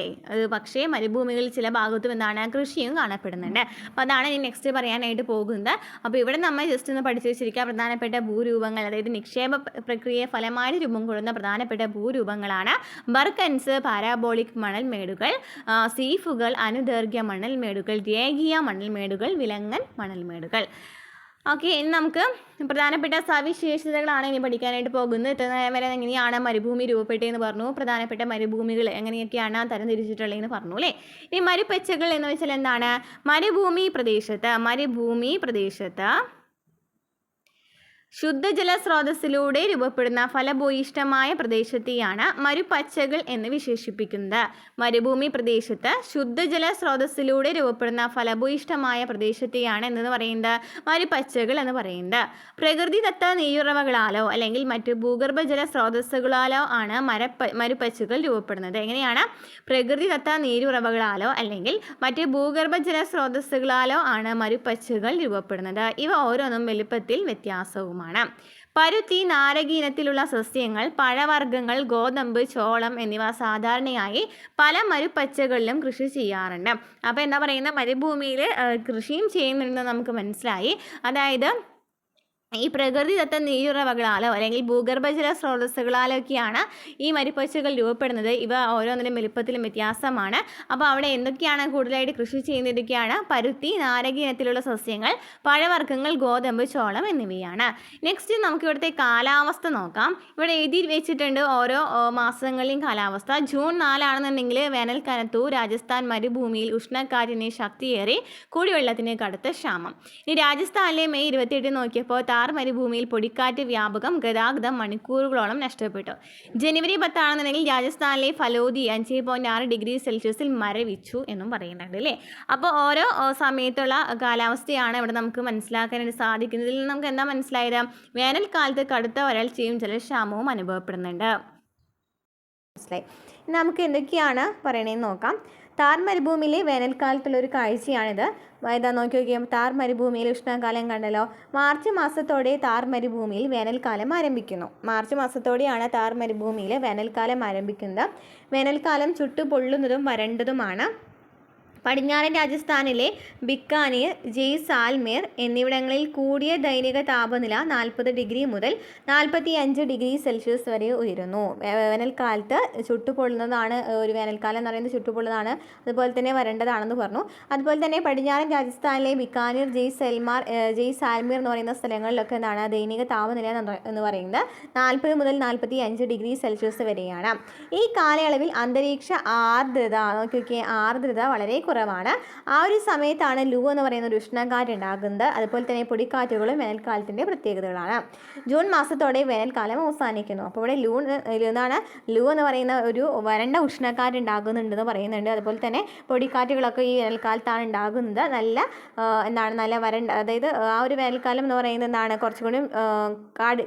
പക്ഷേ മരുഭൂമികളിൽ ചില ഭാഗത്തും എന്താണ്, കൃഷിയും കാണപ്പെടുന്നുണ്ട്. അപ്പോൾ അതാണ് ഞാൻ നെക്സ്റ്റ് പറയാനായിട്ട് പോകുന്നത്. അപ്പോൾ ഇവിടെ നമ്മൾ ജസ്റ്റ് ഒന്ന് പഠിച്ചു വെച്ചിരിക്കുക പ്രധാനപ്പെട്ട ഭൂരൂപങ്ങൾ, അതായത് നിക്ഷേപ പ്രക്രിയയെ ഫലമായി രൂപം കൊള്ളുന്ന പ്രധാനപ്പെട്ട ഭൂരൂപങ്ങളാണ് ബർക്കൻസ്, പാരാബോളിക് മണൽമേടുകൾ, സീഫുകൾ, അനുദൈർഘ്യ മണൽമേടുകൾ, രേഖീയ മണൽമേടുകൾ, വിലങ്ങൻ മണൽമേടുകൾ. ഓക്കെ, ഇനി നമുക്ക് പ്രധാനപ്പെട്ട സവിശേഷതകളാണ് ഇനി പഠിക്കാനായിട്ട് പോകുന്നത്. ഇത്ര നേരം വരെ എങ്ങനെയാണ് മരുഭൂമി രൂപപ്പെട്ടതെന്ന് പറഞ്ഞു, പ്രധാനപ്പെട്ട മരുഭൂമികൾ എങ്ങനെയൊക്കെയാണ് തരംതിരിച്ചിട്ടുള്ളതെന്ന് പറഞ്ഞു, അല്ലേ? ഇനി മരുപ്പച്ചകൾ എന്ന് വെച്ചാൽ എന്താണ്, മരുഭൂമി പ്രദേശത്ത് ശുദ്ധജല സ്രോതസ്സിലൂടെ രൂപപ്പെടുന്ന ഫലഭൂയിഷ്ഠമായ പ്രദേശത്തെയാണ് മരുപ്പച്ചകൾ എന്ന് വിശേഷിപ്പിക്കുന്നത്. മരുഭൂമി പ്രദേശത്ത് ശുദ്ധജല സ്രോതസ്സിലൂടെ രൂപപ്പെടുന്ന ഫലഭൂയിഷ്ഠമായ പ്രദേശത്തെയാണ് എന്ന് പറയുന്നത് മരുപ്പച്ചകൾ എന്ന് പറയുന്നത്. പ്രകൃതിദത്ത നീരുറവകളാലോ അല്ലെങ്കിൽ മറ്റ് ഭൂഗർഭജല സ്രോതസ്സുകളാലോ ആണ് മരുപ്പച്ചകൾ രൂപപ്പെടുന്നത്. എങ്ങനെയാണ്? പ്രകൃതിദത്ത നീരുറവകളാലോ അല്ലെങ്കിൽ മറ്റ് ഭൂഗർഭജല സ്രോതസ്സുകളാലോ ആണ് മരുപ്പച്ചകൾ രൂപപ്പെടുന്നത്. ഇവ ഓരോന്നും വലുപ്പത്തിൽ വ്യത്യാസവുമാണ്. പരുത്തി, നാരക ഇനത്തിലുള്ള സസ്യങ്ങൾ, പഴവർഗ്ഗങ്ങൾ, ഗോതമ്പ്, ചോളം എന്നിവ സാധാരണയായി പല മരുപ്പച്ചകളിലും കൃഷി ചെയ്യാറുണ്ട്. അപ്പോൾ എന്താ പറയുന്നത്, മരുഭൂമിയിൽ കൃഷിയും ചെയ്യുന്നുണ്ടെന്ന് നമുക്ക് മനസ്സിലായി. അതായത് ഈ പ്രകൃതിദത്ത നീരുറവകളാലോ അല്ലെങ്കിൽ ഭൂഗർഭജല സ്രോതസ്സുകളാലൊക്കെയാണ് ഈ മരുപ്പച്ചകൾ രൂപപ്പെടുന്നത്. ഇവ ഓരോന്നിനും വലുപ്പത്തിലും വ്യത്യാസമാണ്. അപ്പോൾ അവിടെ എന്തൊക്കെയാണ് കൂടുതലായിട്ട് കൃഷി ചെയ്യുന്നതൊക്കെയാണ് പരുത്തി, നാരക ഇനത്തിലുള്ള സസ്യങ്ങൾ, പഴവർഗ്ഗങ്ങൾ, ഗോതമ്പ്, ചോളം എന്നിവയാണ്. നെക്സ്റ്റ് നമുക്ക് ഇവിടുത്തെ കാലാവസ്ഥ നോക്കാം. ഇവിടെ എഴുതി വെച്ചിട്ടുണ്ട് ഓരോ മാസങ്ങളിലെയും കാലാവസ്ഥ. ജൂൺ 4 വേനൽക്കാലത്തു രാജസ്ഥാൻ മരുഭൂമിയിൽ ഉഷ്ണക്കാറ്റിന് ശക്തിയേറി കുടിവെള്ളത്തിന് കടുത്ത ക്ഷാമം. ഇനി രാജസ്ഥാനിലെ മെയ് 28 നോക്കിയപ്പോൾ താർ മരുഭൂമിയിൽ പൊടിക്കാറ്റ് വ്യാപകം, ഗതാഗതം മണിക്കൂറുകളോളം നഷ്ടപ്പെട്ടു. ജനുവരി 10 രാജസ്ഥാനിലെ ഫലോദി 5.6 ഡിഗ്രി സെൽഷ്യസിൽ മരവിച്ചു എന്നും പറയുന്നുണ്ട് അല്ലേ. അപ്പോൾ ഓരോ സമയത്തുള്ള കാലാവസ്ഥയാണ് ഇവിടെ നമുക്ക് മനസ്സിലാക്കാനായിട്ട് സാധിക്കുന്നത്. ഇതിൽ നമുക്ക് എന്താ മനസ്സിലായത്? വേനൽക്കാലത്ത് കടുത്ത വരൾച്ചയും ജലക്ഷാമവും അനുഭവപ്പെടുന്നുണ്ട്. മനസ്സിലായി. നമുക്ക് എന്തൊക്കെയാണ് പറയണേന്ന് നോക്കാം. താർ മരുഭൂമിയിലെ വേനൽക്കാലത്തുള്ളൊരു കാഴ്ചയാണിത്. ഇതാ നോക്കിയാൽ താർ മരുഭൂമിയിൽ ഉഷ്ണകാലം കണ്ടല്ലോ. മാർച്ച് മാസത്തോടെ താർ മരുഭൂമിയിൽ വേനൽക്കാലം ആരംഭിക്കുന്നു. മാർച്ച് മാസത്തോടെയാണ് താർ മരുഭൂമിയിൽ വേനൽക്കാലം ആരംഭിക്കുന്നത്. വേനൽക്കാലം ചുട്ടുപൊള്ളുന്നതും വരണ്ടതുമാണ്. പടിഞ്ഞാറൻ രാജസ്ഥാനിലെ ബിക്കാനീർ, ജയ്സാൽമേർ എന്നിവിടങ്ങളിൽ കൂടിയ ദൈനിക താപനില 40 ഡിഗ്രി മുതൽ 45 ഡിഗ്രി സെൽഷ്യസ് വരെ ഉയരുന്നു. വേനൽക്കാലത്ത് ചുട്ടുപൊള്ളുന്നതാണ് ഒരു വേനൽക്കാലം എന്ന് പറയുന്നത്, ചുട്ടുപൊള്ളുന്നതാണ്. അതുപോലെ തന്നെ വരണ്ടതാണെന്ന് പറഞ്ഞു. അതുപോലെ തന്നെ പടിഞ്ഞാറൻ രാജസ്ഥാനിലെ ബിക്കാനീർ, ജയ്സാൽമീർ എന്ന് പറയുന്ന സ്ഥലങ്ങളിലൊക്കെ എന്താണ് ദൈനിക താപനില എന്ന് പറയുന്നത് 40 മുതൽ 45 ഡിഗ്രി സെൽഷ്യസ് വരെയാണ്. ഈ കാലയളവിൽ അന്തരീക്ഷ ആർദ്രത ആർദ്രത വളരെ കുറവാണ്. ആ ഒരു സമയത്താണ് ലൂ എന്ന് പറയുന്ന ഒരു ഉഷ്ണക്കാറ്റ് ഉണ്ടാകുന്നത്. അതുപോലെ തന്നെ പൊടിക്കാറ്റുകളും വേനൽക്കാലത്തിൻ്റെ പ്രത്യേകതകളാണ്. ജൂൺ മാസത്തോടെ വേനൽക്കാലം അവസാനിക്കുന്നു. അപ്പോൾ ഇവിടെ ലൂ എന്ന് പറയുന്ന ഒരു വരണ്ട ഉഷ്ണക്കാറ്റ് ഉണ്ടാകുന്നുണ്ടെന്ന് പറയുന്നുണ്ട്. അതുപോലെ തന്നെ പൊടിക്കാറ്റുകളൊക്കെ ഈ വേനൽക്കാലത്താണ് ഉണ്ടാകുന്നത്. നല്ല വരണ്ട, അതായത് ആ ഒരു വേനൽക്കാലം എന്ന് പറയുന്നത് എന്താണ് കുറച്ചുകൂടി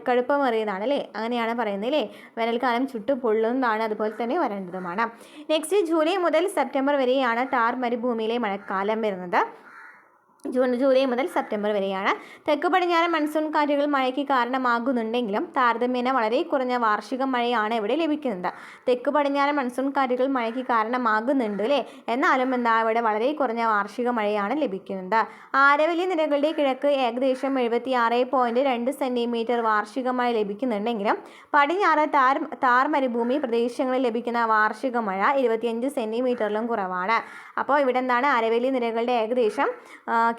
കടുപ്പമേറിയതാണ് അല്ലേ, അങ്ങനെയാണ് പറയുന്നത് അല്ലേ. വേനൽക്കാലം ചുട്ടു പൊള്ളുന്നതാണ്, അതുപോലെ തന്നെ വരണ്ടതുമാണ്. നെക്സ്റ്റ് ജൂലൈ മുതൽ സെപ്റ്റംബർ വരെയാണ് താർ മരുഭൂമിയിലെ മഴക്കാലം വരുന്നത്. ജൂലൈ മുതൽ സെപ്റ്റംബർ വരെയാണ്. തെക്ക് പടിഞ്ഞാറൻ മൺസൂൺ കാറ്റുകൾ മഴയ്ക്ക് കാരണമാകുന്നുണ്ടെങ്കിലും താരതമ്യേന വളരെ കുറഞ്ഞ വാർഷിക മഴയാണ് ഇവിടെ ലഭിക്കുന്നത്. തെക്ക് പടിഞ്ഞാറൻ മൺസൂൺ കാറ്റുകൾ മഴയ്ക്ക് കാരണമാകുന്നുണ്ട് അല്ലേ, എന്നാലും ഇവിടെ വളരെ കുറഞ്ഞ വാർഷിക മഴയാണ് ലഭിക്കുന്നത്. ആരവല്ലി നിരകളുടെ കിഴക്ക് ഏകദേശം 76.2 സെൻറ്റിമീറ്റർ വാർഷിക മഴ ലഭിക്കുന്നുണ്ടെങ്കിലും പടിഞ്ഞാറ് താർ മരുഭൂമി പ്രദേശങ്ങളിൽ ലഭിക്കുന്ന വാർഷിക മഴ 25 സെൻറ്റിമീറ്ററിലും കുറവാണ്. അപ്പോൾ ഇവിടെ എന്താണ് ആരവല്ലി നിരകളുടെ ഏകദേശം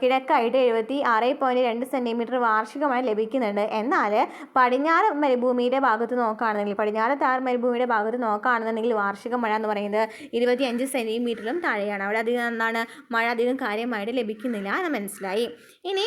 കിഴക്കായിട്ട് 76.2 സെൻറ്റിമീറ്റർ വാർഷിക മഴ ലഭിക്കുന്നുണ്ട്. എന്നാൽ പടിഞ്ഞാറ് മരുഭൂമിയുടെ ഭാഗത്ത് നോക്കുകയാണെന്നുണ്ടെങ്കിൽ, പടിഞ്ഞാറ് താർ മരുഭൂമിയുടെ ഭാഗത്ത് നോക്കുകയാണെന്നുണ്ടെങ്കിൽ വാർഷിക മഴ എന്ന് പറയുന്നത് 25 സെൻറ്റിമീറ്ററിലും താഴെയാണ്. അവിടെ മഴ അധികം കാര്യമായിട്ട് ലഭിക്കുന്നില്ല എന്ന് മനസ്സിലായി. ഇനി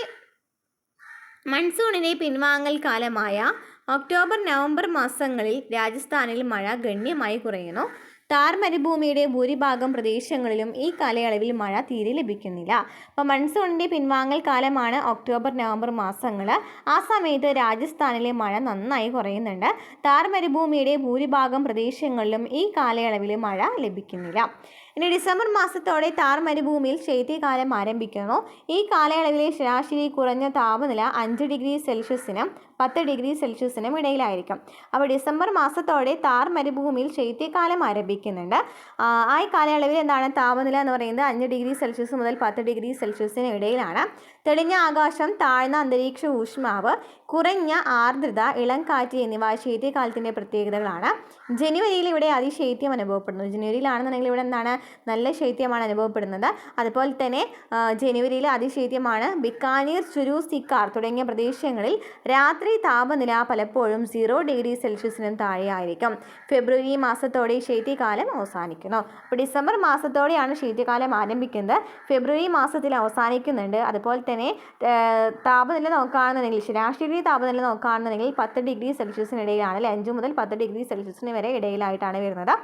മൺസൂണിൻ്റെ പിൻവാങ്ങൽ കാലമായ ഒക്ടോബർ നവംബർ മാസങ്ങളിൽ രാജസ്ഥാനിൽ മഴ ഗണ്യമായി കുറയുന്നു. താർ മരുഭൂമിയുടെ ഭൂരിഭാഗം പ്രദേശങ്ങളിലും ഈ കാലയളവിൽ മഴ തീരെ ലഭിക്കുന്നില്ല. അപ്പോൾ മൺസൂണിൻ്റെ പിൻവാങ്ങൽ കാലമാണ് ഒക്ടോബർ നവംബർ മാസങ്ങൾ. ആ സമയത്ത് രാജസ്ഥാനിലെ മഴ നന്നായി കുറയുന്നുണ്ട്. താർ മരുഭൂമിയുടെ ഭൂരിഭാഗം പ്രദേശങ്ങളിലും ഈ കാലയളവിൽ മഴ ലഭിക്കുന്നില്ല. ഇനി ഡിസംബർ മാസത്തോടെ താർ മരുഭൂമിയിൽ ശൈത്യകാലം ആരംഭിക്കുന്നു. ഈ കാലയളവിലെ ശരാശരി കുറഞ്ഞ താപനില 5 ഡിഗ്രി സെൽഷ്യസിനും 10 ഡിഗ്രി സെൽഷ്യസിനും ഇടയിലായിരിക്കും. അപ്പോൾ ഡിസംബർ മാസത്തോടെ താർ മരുഭൂമിയിൽ ശൈത്യകാലം ആരംഭിക്കുന്നുണ്ട്. ആ കാലയളവിൽ താപനില എന്ന് പറയുന്നത് 5 ഡിഗ്രി സെൽഷ്യസ് മുതൽ 10 ഡിഗ്രി സെൽഷ്യസിന് ഇടയിലാണ്. തെളിഞ്ഞ ആകാശം, താഴ്ന്ന അന്തരീക്ഷ ഊഷ്മാവ്, കുറഞ്ഞ ആർദ്രത, ഇളം കാറ്റ് എന്നിവ ശൈത്യകാലത്തിൻ്റെ പ്രത്യേകതകളാണ്. ജനുവരിയിൽ ഇവിടെ അതിശൈത്യം അനുഭവപ്പെടുന്നു. ജനുവരിയിലാണെന്നുണ്ടെങ്കിൽ ഇവിടെ നല്ല ശൈത്യമാണ് അനുഭവപ്പെടുന്നത്. അതുപോലെ തന്നെ ജനുവരിയിൽ അതിശൈത്യമാണ്. ബിക്കാനീർ, ചുരു, സിക്കാർ തുടങ്ങിയ പ്രദേശങ്ങളിൽ രാത്രി താപനില പലപ്പോഴും 0 ഡിഗ്രി സെൽഷ്യസിനും താഴെയായിരിക്കും. ഫെബ്രുവരി മാസത്തോടെ ശൈത്യകാലം അവസാനിക്കുന്നു. അപ്പോൾ ഡിസംബർ മാസത്തോടെയാണ് ശൈത്യകാലം ആരംഭിക്കുന്നത്, ഫെബ്രുവരി മാസത്തിൽ അവസാനിക്കുന്നുണ്ട്. അതുപോലെ തന്നെ താപനില നോക്കുകയാണെന്നുണ്ടെങ്കിൽ, ശരാശരി താപനില നോക്കുകയാണെന്നുണ്ടെങ്കിൽ 10 ഡിഗ്രി സെൽഷ്യസിനിടയിലാണ് അല്ലേ, 5 മുതൽ 10 ഡിഗ്രി സെൽഷ്യസിന് വരെ ഇടയിലായിട്ടാണ് വരുന്നത്.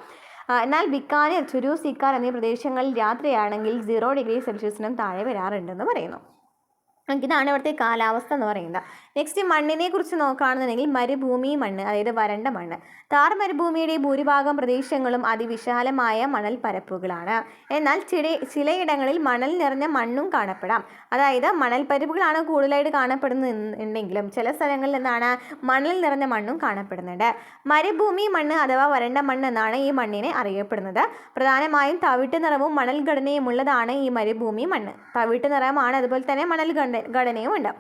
എന്നാൽ ബിക്കാനീർ, ചുരു, സിക്കാർ എന്നീ പ്രദേശങ്ങളിൽ രാത്രിയാണെങ്കിൽ 0 ഡിഗ്രി സെൽഷ്യസിനും താഴെ വരാറുണ്ടെന്ന് പറയുന്നു. ഇതാണ് ഇവിടുത്തെ കാലാവസ്ഥ എന്ന് പറയുന്നത്. നെക്സ്റ്റ് മണ്ണിനെ കുറിച്ച് നോക്കുകയാണെന്നുണ്ടെങ്കിൽ മരുഭൂമി മണ്ണ്, അതായത് വരണ്ട മണ്ണ്. താർ മരുഭൂമിയുടെ ഭൂരിഭാഗം പ്രദേശങ്ങളും അതിവിശാലമായ മണൽ പരപ്പുകളാണ്. എന്നാൽ ചിലയിടങ്ങളിൽ മണൽ നിറഞ്ഞ മണ്ണും കാണപ്പെടാം. അതായത് മണൽ പരപ്പുകളാണ് കൂടുതലായിട്ട് കാണപ്പെടുന്നുണ്ടെങ്കിലും ചില സ്ഥലങ്ങളിൽ മണൽ നിറഞ്ഞ മണ്ണും കാണപ്പെടുന്നുണ്ട്. മരുഭൂമി മണ്ണ് അഥവാ വരണ്ട മണ്ണ് എന്നാണ് ഈ മണ്ണിനെ അറിയപ്പെടുന്നത്. പ്രധാനമായും തവിട്ട് നിറവും മണൽ ഘടനയും ഉള്ളതാണ് ഈ മരുഭൂമി മണ്ണ്. തവിട്ട് നിറമാണ്, അതുപോലെ തന്നെ മണൽ ഘടനയും ഉണ്ട്.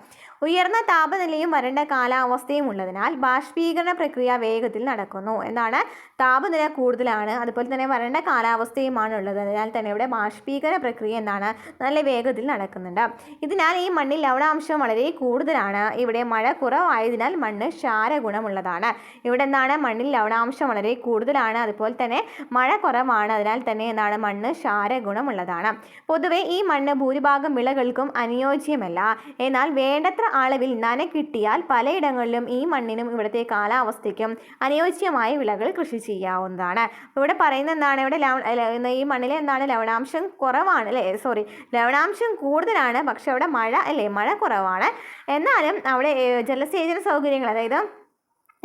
ഉയർന്ന താപനിലയും വരണ്ട കാലാവസ്ഥയും ഉള്ളതിനാൽ ബാഷ്പീകരണ പ്രക്രിയ വേഗത്തിൽ നടക്കുന്നു. എന്താണ്? താപനില കൂടുതലാണ്, അതുപോലെ തന്നെ വരണ്ട കാലാവസ്ഥയുമാണ് ഉള്ളത്. അതിനാൽ തന്നെ ഇവിടെ ബാഷ്പീകരണ പ്രക്രിയ എന്താണ്? നല്ല വേഗത്തിൽ നടക്കുന്നുണ്ട്. ഇതിനാൽ ഈ മണ്ണിൽ ലവണാംശം വളരെ കൂടുതലാണ്. ഇവിടെ മഴ കുറവായതിനാൽ മണ്ണ് ക്ഷാരഗുണമുള്ളതാണ്. ഇവിടെ എന്താണ്? മണ്ണിൽ ലവണാംശം വളരെ കൂടുതലാണ്, അതുപോലെ തന്നെ മഴ കുറവാണ്. അതിനാൽ തന്നെ എന്താണ്? മണ്ണ് ക്ഷാരഗുണമുള്ളതാണ്. പൊതുവെ ഈ മണ്ണ് ഭൂരിഭാഗം വിളകൾക്കും അനുയോജ്യമല്ല. എന്നാൽ വേണ്ടത്ര അളവിൽ നന കിട്ടിയാൽ പലയിടങ്ങളിലും ഈ മണ്ണിനും ഇവിടുത്തെ കാലാവസ്ഥയ്ക്കും അനുയോജ്യമായ വിളകൾ കൃഷി ചെയ്യാവുന്നതാണ്. ഇവിടെ പറയുന്നത് എന്താണ്? ഇവിടെ ഈ മണ്ണിൽ എന്താണ്? ലവണാംശം കുറവാണ് അല്ലേ, ലവണാംശം കൂടുതലാണ്, പക്ഷെ അവിടെ മഴ കുറവാണ്. എന്നാലും അവിടെ ജലസേചന സൗകര്യങ്ങൾ, അതായത്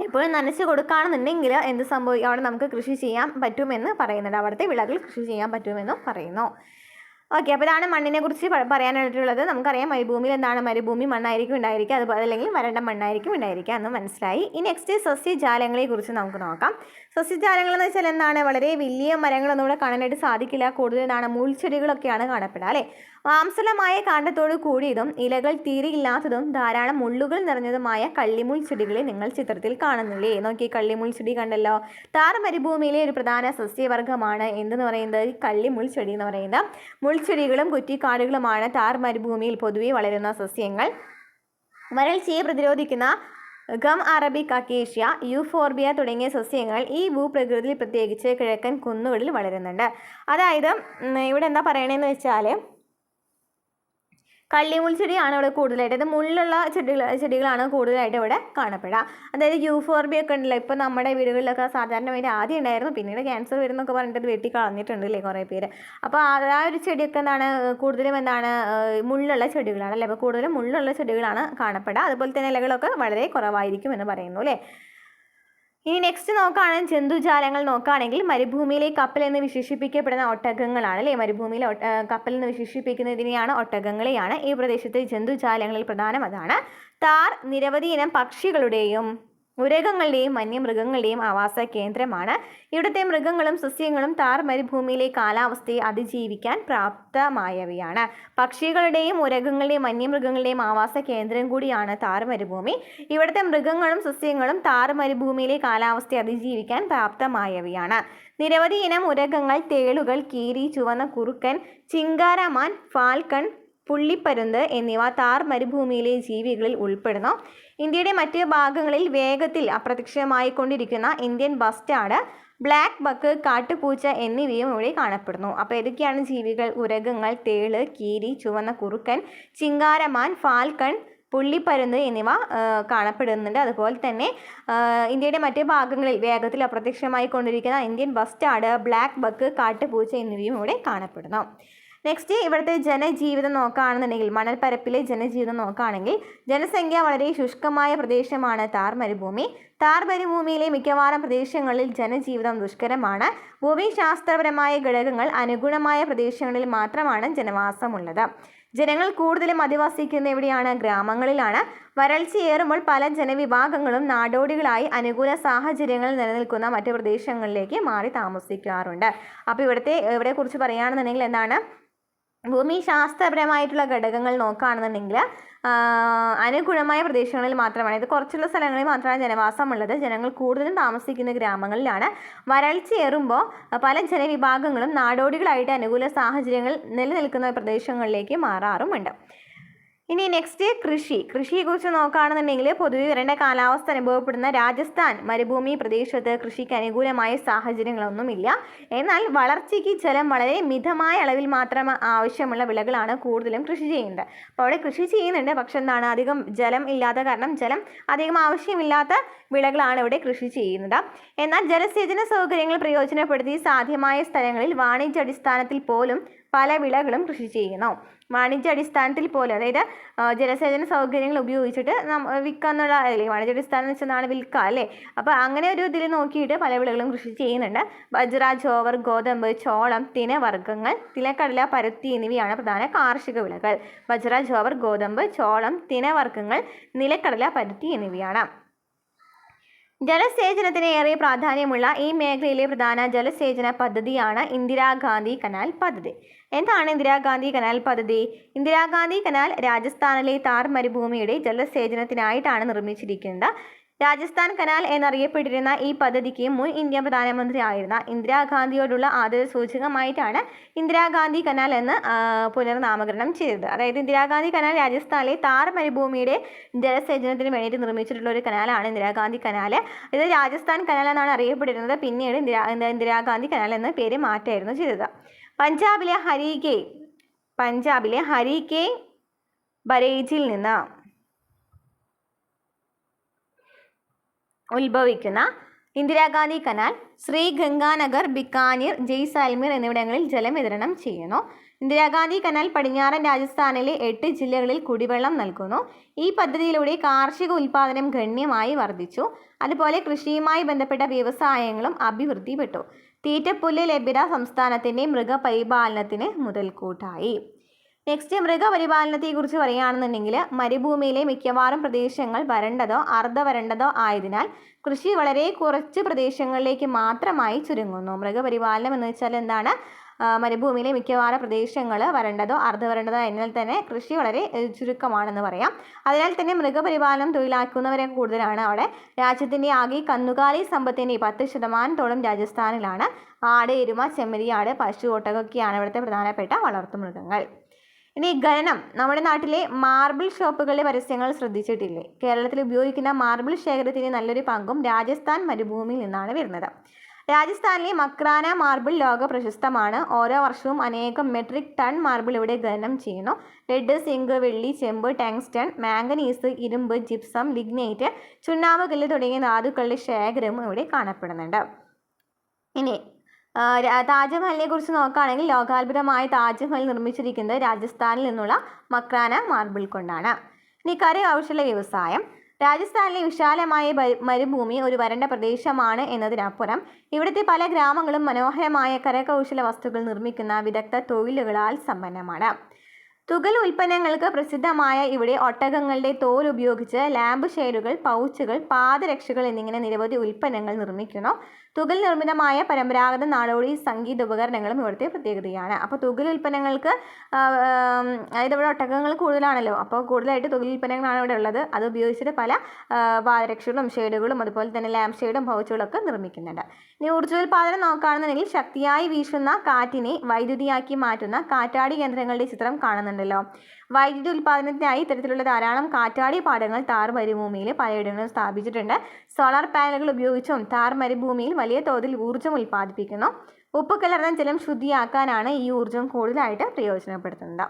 എപ്പോഴും നനച്ച് കൊടുക്കുകയാണെന്നുണ്ടെങ്കിൽ എന്ത് സംഭവിക്കും? അവിടെ നമുക്ക് കൃഷി ചെയ്യാൻ പറ്റുമെന്ന് പറയുന്നുണ്ട്. അവിടുത്തെ വിളകൾ കൃഷി ചെയ്യാൻ പറ്റുമെന്നും പറയുന്നു. ഓക്കെ, അപ്പോൾ ഇതാണ് മണ്ണിനെ കുറിച്ച് പറയാനായിട്ടുള്ളത്. നമുക്കറിയാം മരുഭൂമിയിൽ എന്താണ്? മരുഭൂമി മണ്ണായിരിക്കും ഉണ്ടായിരിക്കുക, അതുപോലെ അല്ലെങ്കിൽ വരണ്ട മണ്ണായിരിക്കും ഉണ്ടായിരിക്കുക എന്ന് മനസ്സിലായി. ഈ നെക്സ്റ്റ് സസ്യജാലങ്ങളെ കുറിച്ച് നമുക്ക് നോക്കാം. സസ്യജാലങ്ങൾ എന്ന് വെച്ചാൽ എന്താണ്? വളരെ വലിയ മരങ്ങളൊന്നും ഇവിടെ കാണാനായിട്ട് സാധിക്കില്ല. കൂടുതൽ എന്താണ്? മുൾച്ചെടികളൊക്കെയാണ് കാണപ്പെടുക അല്ലേ. മാംസലമായ കാണ്ഡത്തോട് കൂടിയതും ഇലകൾ തീരെ ഇല്ലാത്തതും ധാരാളം മുള്ളുകൾ നിറഞ്ഞതുമായ കള്ളിമുൾ ചെടികളെ നിങ്ങൾ ചിത്രത്തിൽ കാണുന്നില്ലേ? നോക്കി, കള്ളിമുൾ ചെടി കണ്ടല്ലോ. താർ മരുഭൂമിയിലെ ഒരു പ്രധാന സസ്യവർഗ്ഗമാണ് എന്തെന്ന് പറയുന്നത്? കള്ളിമുൾ ചെടി എന്ന് പറയുന്നത്. മുൾച്ചെടികളും കുറ്റിക്കാടുകളുമാണ് താർ മരുഭൂമിയിൽ പൊതുവെ വളരുന്ന സസ്യങ്ങൾ. വരൾച്ചയെ പ്രതിരോധിക്കുന്ന ഗം അറബിക്, അക്കേഷ്യ, യൂഫോർബിയ തുടങ്ങിയ സസ്യങ്ങൾ ഈ ഭൂപ്രകൃതിയിൽ പ്രത്യേകിച്ച് കിഴക്കൻ കുന്നുകളിൽ വളരുന്നുണ്ട്. അതായത് ഇവിടെ എന്താ പറയണതെന്ന് വെച്ചാൽ കള്ളിമുൾ ചെടിയാണ് ഇവിടെ കൂടുതലായിട്ട്, ഇത് മുള്ളുള്ള ചെടികളാണ് കൂടുതലായിട്ട് ഇവിടെ കാണപ്പെടുക. അതായത് യൂഫോർബിയ ഒക്കെ ഉണ്ടല്ലോ, ഇപ്പോൾ നമ്മുടെ വീടുകളിലൊക്കെ സാധാരണമായിട്ട് ആദ്യം ഉണ്ടായിരുന്നു, പിന്നീട് ക്യാൻസർ വരുന്നൊക്കെ പറഞ്ഞിട്ട് അത് വെട്ടി കളഞ്ഞിട്ടുണ്ട് അല്ലേ കുറേ പേര്. അപ്പോൾ ആ ഒരു ചെടിയൊക്കെ എന്താണ്? കൂടുതലും എന്താണ്? മുള്ളുള്ള ചെടികളാണ് അല്ലേ. അപ്പോൾ കൂടുതലും മുള്ളുള്ള ചെടികളാണ് കാണപ്പെടുക. അതുപോലെ തന്നെ ഇലകളൊക്കെ വളരെ കുറവായിരിക്കും എന്ന് പറയുന്നു അല്ലേ. ഇനി നെക്സ്റ്റ് നോക്കുകയാണെങ്കിൽ ജന്തുജാലങ്ങൾ നോക്കുകയാണെങ്കിൽ മരുഭൂമിയിലെ കപ്പൽ എന്ന് വിശേഷിപ്പിക്കപ്പെടുന്ന ഒട്ടകങ്ങളാണ് അല്ലേ. മരുഭൂമിയിലെ കപ്പൽ എന്ന് വിശേഷിപ്പിക്കുന്നതിനെയാണ് ഒട്ടകങ്ങളെയാണ്. ഈ പ്രദേശത്തെ ജന്തുജാലങ്ങളിൽ പ്രധാനം അതാണ്. താർ നിരവധി ഇനം പക്ഷികളുടെയും ഉരകങ്ങളുടെയും വന്യമൃഗങ്ങളുടെയും ആവാസ കേന്ദ്രമാണ്. ഇവിടുത്തെ മൃഗങ്ങളും സസ്യങ്ങളും താർ മരുഭൂമിയിലെ കാലാവസ്ഥയെ അതിജീവിക്കാൻ പ്രാപ്തമായവയാണ്. പക്ഷികളുടെയും ഉരകങ്ങളുടെയും വന്യമൃഗങ്ങളുടെയും ആവാസ കേന്ദ്രം കൂടിയാണ് താർ മരുഭൂമി. ഇവിടുത്തെ മൃഗങ്ങളും സസ്യങ്ങളും താർ മരുഭൂമിയിലെ കാലാവസ്ഥയെ അതിജീവിക്കാൻ പ്രാപ്തമായവയാണ്. നിരവധി ഇനം ഉരകങ്ങൾ, തേളുകൾ, കീരി, ചുവന്ന കുറുക്കൻ, ചിങ്കാരമാൻ, ഫാൽക്കൺ, പുള്ളിപ്പരുന്ത് എന്നിവ താർ മരുഭൂമിയിലെ ജീവികളിൽ ഉൾപ്പെടുന്നു. ഇന്ത്യയുടെ മറ്റ് ഭാഗങ്ങളിൽ വേഗത്തിൽ അപ്രത്യക്ഷമായിക്കൊണ്ടിരിക്കുന്ന ഇന്ത്യൻ ബസ്റ്റാർഡ്, ബ്ലാക്ക് ബക്ക്, കാട്ടുപൂച്ച എന്നിവയും ഇവിടെ കാണപ്പെടുന്നു. അപ്പോൾ ഏതൊക്കെയാണ് ജീവികൾ? ഉരകങ്ങൾ, തേള്, കീരി, ചുവന്ന കുറുക്കൻ, ചിങ്കാരമാൻ, ഫാൽക്കൺ, പുള്ളിപ്പരുന്ത് എന്നിവ കാണപ്പെടുന്നുണ്ട്. അതുപോലെ തന്നെ ഇന്ത്യയുടെ മറ്റ് ഭാഗങ്ങളിൽ വേഗത്തിൽ അപ്രത്യക്ഷമായിക്കൊണ്ടിരിക്കുന്ന ഇന്ത്യൻ ബസ്റ്റാർഡ്, ബ്ലാക്ക് ബക്ക്, കാട്ടുപൂച്ച എന്നിവയും ഇവിടെ കാണപ്പെടുന്നു. നെക്സ്റ്റ് ഇവിടുത്തെ ജനജീവിതം നോക്കുകയാണെന്നുണ്ടെങ്കിൽ മണൽപ്പരപ്പിലെ ജനജീവിതം നോക്കുകയാണെങ്കിൽ ജനസംഖ്യ വളരെ ശുഷ്കമായ പ്രദേശമാണ് താർ മരുഭൂമി. താർ മരുഭൂമിയിലെ മിക്കവാറും പ്രദേശങ്ങളിൽ ജനജീവിതം ദുഷ്കരമാണ്. ഭൂമിശാസ്ത്രപരമായ ഘടകങ്ങൾ അനുഗുണമായ പ്രദേശങ്ങളിൽ മാത്രമാണ് ജനവാസമുള്ളത്. ജനങ്ങൾ കൂടുതലും അധിവസിക്കുന്ന എവിടെയാണ്? ഗ്രാമങ്ങളിലാണ്. വരൾച്ചയേറുമ്പോൾ പല ജനവിഭാഗങ്ങളും നാടോടികളായി അനുകൂല സാഹചര്യങ്ങൾ നിലനിൽക്കുന്ന മറ്റു പ്രദേശങ്ങളിലേക്ക് മാറി താമസിക്കാറുണ്ട്. അപ്പോൾ ഇവിടെ കുറിച്ച് പറയുകയാണെന്നുണ്ടെങ്കിൽ എന്താണ്? ഭൂമിശാസ്ത്രപരമായിട്ടുള്ള ഘടകങ്ങൾ നോക്കുകയാണെന്നുണ്ടെങ്കിൽ അനുകൂലമായ പ്രദേശങ്ങളിൽ മാത്രമാണ്, ഇത് കുറച്ചുള്ള സ്ഥലങ്ങളിൽ മാത്രമാണ് ജനവാസമുള്ളത്. ജനങ്ങൾ കൂടുതലും താമസിക്കുന്ന ഗ്രാമങ്ങളിലാണ്. വരൾച്ചയേറുമ്പോൾ പല ജനവിഭാഗങ്ങളും നാടോടികളായിട്ട് അനുകൂല സാഹചര്യങ്ങൾ നിലനിൽക്കുന്ന പ്രദേശങ്ങളിലേക്ക് മാറാറുമുണ്ട്. ഇനി നെക്സ്റ്റ് കൃഷിയെക്കുറിച്ച് നോക്കുകയാണെന്നുണ്ടെങ്കിൽ പൊതുവെ വരണ്ട കാലാവസ്ഥ അനുഭവപ്പെടുന്ന രാജസ്ഥാൻ മരുഭൂമി പ്രദേശത്ത് കൃഷിക്ക് അനുകൂലമായ സാഹചര്യങ്ങളൊന്നുമില്ല. എന്നാൽ വളർച്ചയ്ക്ക് ജലം വളരെ മിതമായ അളവിൽ മാത്രം ആവശ്യമുള്ള വിളകളാണ് കൂടുതലും കൃഷി ചെയ്യുന്നത്. അപ്പോൾ അവിടെ കൃഷി ചെയ്യുന്നുണ്ട്, പക്ഷെ എന്താണ്? അധികം ജലം ഇല്ലാത്ത കാരണം ജലം അധികം ആവശ്യമില്ലാത്ത വിളകളാണ് ഇവിടെ കൃഷി ചെയ്യുന്നത്. എന്നാൽ ജലസേചന സൗകര്യങ്ങൾ പ്രയോജനപ്പെടുത്തി സാധ്യമായ സ്ഥലങ്ങളിൽ വാണിജ്യാടിസ്ഥാനത്തിൽ പോലും പല വിളകളും കൃഷി ചെയ്യുന്നു. വാണിജ്യാടിസ്ഥാനത്തിൽ പോലും, അതായത് ജലസേചന സൗകര്യങ്ങൾ ഉപയോഗിച്ചിട്ട് വിൽക്കാന്നുള്ള അല്ലേ, വാണിജ്യാടിസ്ഥാനം എന്ന് വെച്ചാൽ വിൽക്കുക അല്ലേ. അപ്പോൾ അങ്ങനെ ഒരു ഇതിൽ നോക്കിയിട്ട് പല വിളകളും കൃഷി ചെയ്യുന്നുണ്ട്. ബജ്ര, ജോവർ, ഗോതമ്പ്, ചോളം, തിനവർഗ്ഗങ്ങൾ, തിലക്കടല, പരുത്തി എന്നിവയാണ് പ്രധാന കാർഷിക വിളകൾ. ബജ്ര, ജോവർ, ഗോതമ്പ്, ചോളം, തിനവർഗ്ഗങ്ങൾ, നിലക്കടല, പരുത്തി എന്നിവയാണ്. ജലസേചനത്തിന് ഏറെ പ്രാധാന്യമുള്ള ഈ മേഖലയിലെ പ്രധാന ജലസേചന പദ്ധതിയാണ് ഇന്ദിരാഗാന്ധി കനാൽ പദ്ധതി. എന്താണ് ഇന്ദിരാഗാന്ധി കനാൽ പദ്ധതി? ഇന്ദിരാഗാന്ധി കനാൽ രാജസ്ഥാനിലെ താർ മരുഭൂമിയുടെ ജലസേചനത്തിനായിട്ടാണ് നിർമ്മിച്ചിരിക്കുന്നത്. രാജസ്ഥാൻ കനാൽ എന്നറിയപ്പെട്ടിരുന്ന ഈ പദ്ധതിക്ക് മുൻ ഇന്ത്യൻ പ്രധാനമന്ത്രി ആയിരുന്ന ഇന്ദിരാഗാന്ധിയോടുള്ള ആദരസൂചകമായിട്ടാണ് ഇന്ദിരാഗാന്ധി കനാൽ എന്ന് പുനർനാമകരണം ചെയ്തത്. അതായത് ഇന്ദിരാഗാന്ധി കനാൽ രാജസ്ഥാനിലെ താർ മരുഭൂമിയുടെ ജലസേചനത്തിന് വേണ്ടിയിട്ട് നിർമ്മിച്ചിട്ടുള്ള ഒരു കനാലാണ് ഇന്ദിരാഗാന്ധി കനാൽ. ഇത് രാജസ്ഥാൻ കനാൽ എന്നാണ് അറിയപ്പെട്ടിരുന്നത്. പിന്നീട് ഇന്ദിരാഗാന്ധി കനാൽ എന്ന പേര് മാറ്റായിരുന്നു ചെയ്തത്. പഞ്ചാബിലെ ഹരികെ ബരേജിൽ നിന്ന് ഉത്ഭവിക്കുന്ന ഇന്ദിരാഗാന്ധി കനാൽ ശ്രീഗംഗാനഗർ, ബിക്കാനീർ, ജയ്സാൽമീർ എന്നിവിടങ്ങളിൽ ജലം വിതരണം ചെയ്യുന്നു. ഇന്ദിരാഗാന്ധി കനാൽ പടിഞ്ഞാറൻ രാജസ്ഥാനിലെ 8 ജില്ലകളിൽ കുടിവെള്ളം നൽകുന്നു. ഈ പദ്ധതിയിലൂടെ കാർഷിക ഉൽപ്പാദനം ഗണ്യമായി വർദ്ധിച്ചു. അതുപോലെ കൃഷിയുമായി ബന്ധപ്പെട്ട വ്യവസായങ്ങളും അഭിവൃദ്ധിപ്പെട്ടു. തീറ്റപ്പുല്ല് ലഭ്യത സംസ്ഥാനത്തിൻ്റെ മൃഗപരിപാലനത്തിന് മുതൽക്കൂട്ടായി. നെക്സ്റ്റ് മൃഗപരിപാലനത്തെക്കുറിച്ച് പറയുകയാണെന്നുണ്ടെങ്കിൽ മരുഭൂമിയിലെ മിക്കവാറും പ്രദേശങ്ങൾ വരണ്ടതോ അർദ്ധവരണ്ടതോ ആയതിനാൽ കൃഷി വളരെ കുറച്ച് പ്രദേശങ്ങളിലേക്ക് മാത്രമായി ചുരുങ്ങുന്നു. മൃഗപരിപാലനം എന്ന് വെച്ചാൽ എന്താണ്? മരുഭൂമിയിലെ മിക്കവാറും പ്രദേശങ്ങൾ വരണ്ടതോ അർദ്ധവരണ്ടതോ എന്നാൽ തന്നെ കൃഷി വളരെ ചുരുക്കമാണെന്ന് പറയാം. അതിനാൽ തന്നെ മൃഗപരിപാലനം തൊഴിലാക്കുന്നവരെ കൂടുതലാണ് അവിടെ. രാജ്യത്തിൻ്റെ ആകെ കന്നുകാലി സമ്പത്തിൻ്റെ 10% രാജസ്ഥാനിലാണ്. ആട്, എരുമ, ചെമ്മരിയാട്, പശു, ഒട്ടകമൊക്കെയാണ് ഇവിടുത്തെ പ്രധാനപ്പെട്ട വളർത്തുമൃഗങ്ങൾ. ഇനി ഖനനം. നമ്മുടെ നാട്ടിലെ മാർബിൾ ഷോപ്പുകളിലെ പരസ്യങ്ങൾ ശ്രദ്ധിച്ചിട്ടില്ലേ? കേരളത്തിൽ ഉപയോഗിക്കുന്ന മാർബിൾ ശേഖരത്തിന് നല്ലൊരു പങ്കും രാജസ്ഥാൻ മരുഭൂമിയിൽ നിന്നാണ് വരുന്നത്. രാജസ്ഥാനിലെ മക്രാന മാർബിൾ ലോക പ്രശസ്തമാണ്. ഓരോ വർഷവും അനേകം മെട്രിക് ടൺ മാർബിൾ ഇവിടെ ഖനനം ചെയ്യുന്നു. ലെഡ്, സിങ്ക്, വെള്ളി, ചെമ്പ്, ടങ്സ്റ്റൺ, മാംഗനീസ്, ഇരുമ്പ്, ജിപ്സം, ലിഗ്നൈറ്റ്, ചുണ്ണാമ്പ് കല്ല് തുടങ്ങിയ ധാതുക്കളുടെ ശേഖരവും ഇവിടെ കാണപ്പെടുന്നുണ്ട്. ഇനി താജ്മഹലിനെ കുറിച്ച് നോക്കുകയാണെങ്കിൽ ലോകാത്ഭുതമായ താജ്മഹൽ നിർമ്മിച്ചിരിക്കുന്നത് രാജസ്ഥാനിൽ നിന്നുള്ള മക്രാന മാർബിൾ കൊണ്ടാണ്. ഇനി കരകൗശല വ്യവസായം. രാജസ്ഥാനിലെ വിശാലമായ മരുഭൂമി ഒരു വരണ്ട പ്രദേശമാണ് എന്നതിനപ്പുറം ഇവിടുത്തെ പല ഗ്രാമങ്ങളും മനോഹരമായ കരകൗശല വസ്തുക്കൾ നിർമ്മിക്കുന്ന വിദഗ്ധ തൊഴിലുകളാൽ സമ്പന്നമാണ്. തുകൽ ഉൽപ്പന്നങ്ങൾക്ക് പ്രസിദ്ധമായ ഇവിടെ ഒട്ടകങ്ങളുടെ തോൽ ഉപയോഗിച്ച് ലാമ്പ് ഷെയ്ഡുകൾ, പൗച്ചുകൾ, പാദരക്ഷകൾ എന്നിങ്ങനെ നിരവധി ഉൽപ്പന്നങ്ങൾ നിർമ്മിക്കുന്നു. തുകൽ നിർമ്മിതമായ പരമ്പരാഗത നാടോടി സംഗീത ഉപകരണങ്ങളും ഇവിടുത്തെ പ്രത്യേകതയാണ്. അപ്പോൾ തുകൽ ഉൽപ്പന്നങ്ങൾക്ക് അതായത് ഇവിടെ ഒട്ടകങ്ങൾ കൂടുതലാണല്ലോ, അപ്പോൾ കൂടുതലായിട്ട് തുകൽ ഉൽപ്പന്നങ്ങളാണ് ഇവിടെ ഉള്ളത്. അത് ഉപയോഗിച്ചിട്ട് പല പാദരക്ഷകളും ഷെയ്ഡുകളും അതുപോലെ തന്നെ ലാമ്പ് ഷെയ്ഡും പൗച്ചുകളും ഒക്കെ നിർമ്മിക്കുന്നുണ്ട്. ഇനി ഊർജ്ജോൽപാദനം നോക്കുകയാണെന്നുണ്ടെങ്കിൽ ശക്തിയായി വീശുന്ന കാറ്റിനെ വൈദ്യുതിയാക്കി മാറ്റുന്ന കാറ്റാടി യന്ത്രങ്ങളുടെ ചിത്രം കാണുന്നുണ്ടല്ലോ. വൈദ്യുതി ഉൽപ്പാദനത്തിനായി ഇത്തരത്തിലുള്ള ധാരാളം കാറ്റാടി പാടങ്ങൾ താർ മരുഭൂമിയിൽ പലയിടങ്ങളിലും സ്ഥാപിച്ചിട്ടുണ്ട്. സോളാർ പാനലുകൾ ഉപയോഗിച്ചും താർ മരുഭൂമിയിൽ വലിയ തോതിൽ ഊർജ്ജം ഉൽപ്പാദിപ്പിക്കുന്നു. ഉപ്പ് കലർന്ന ജലം ശുദ്ധിയാക്കാനാണ് ഈ ഊർജ്ജം കൂടുതലായിട്ട് പ്രയോജനപ്പെടുത്തുന്നത്.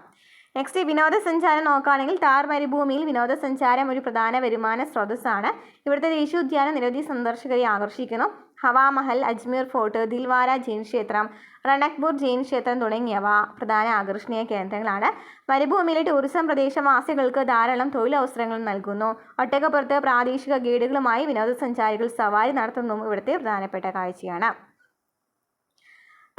നെക്സ്റ്റ് വിനോദസഞ്ചാരം നോക്കുകയാണെങ്കിൽ താർ മരുഭൂമിയിൽ വിനോദസഞ്ചാരം ഒരു പ്രധാന വരുമാന സ്രോതസ്സാണ്. ഇവിടുത്തെ ദേശീയോദ്യാനം നിരവധി സന്ദർശകരെ ആകർഷിക്കുന്നു. ഹവാമഹൽ, അജ്മീർ ഫോർട്ട്, ദിൽവാര ജെയിൻ ക്ഷേത്രം, റണക്പൂർ ജെയിൻ ക്ഷേത്രം തുടങ്ങിയവ പ്രധാന ആകർഷണീയ കേന്ദ്രങ്ങളാണ്. മരുഭൂമിയിലെ ടൂറിസം പ്രദേശവാസികൾക്ക് ധാരാളം തൊഴിലവസരങ്ങൾ നൽകുന്നു. ഒട്ടകപ്പുറത്ത് പ്രാദേശിക ഗൈഡുകളുമായി വിനോദസഞ്ചാരികൾ സവാരി നടത്തുന്നതും ഇവിടുത്തെ പ്രധാനപ്പെട്ട കാഴ്ചയാണ്.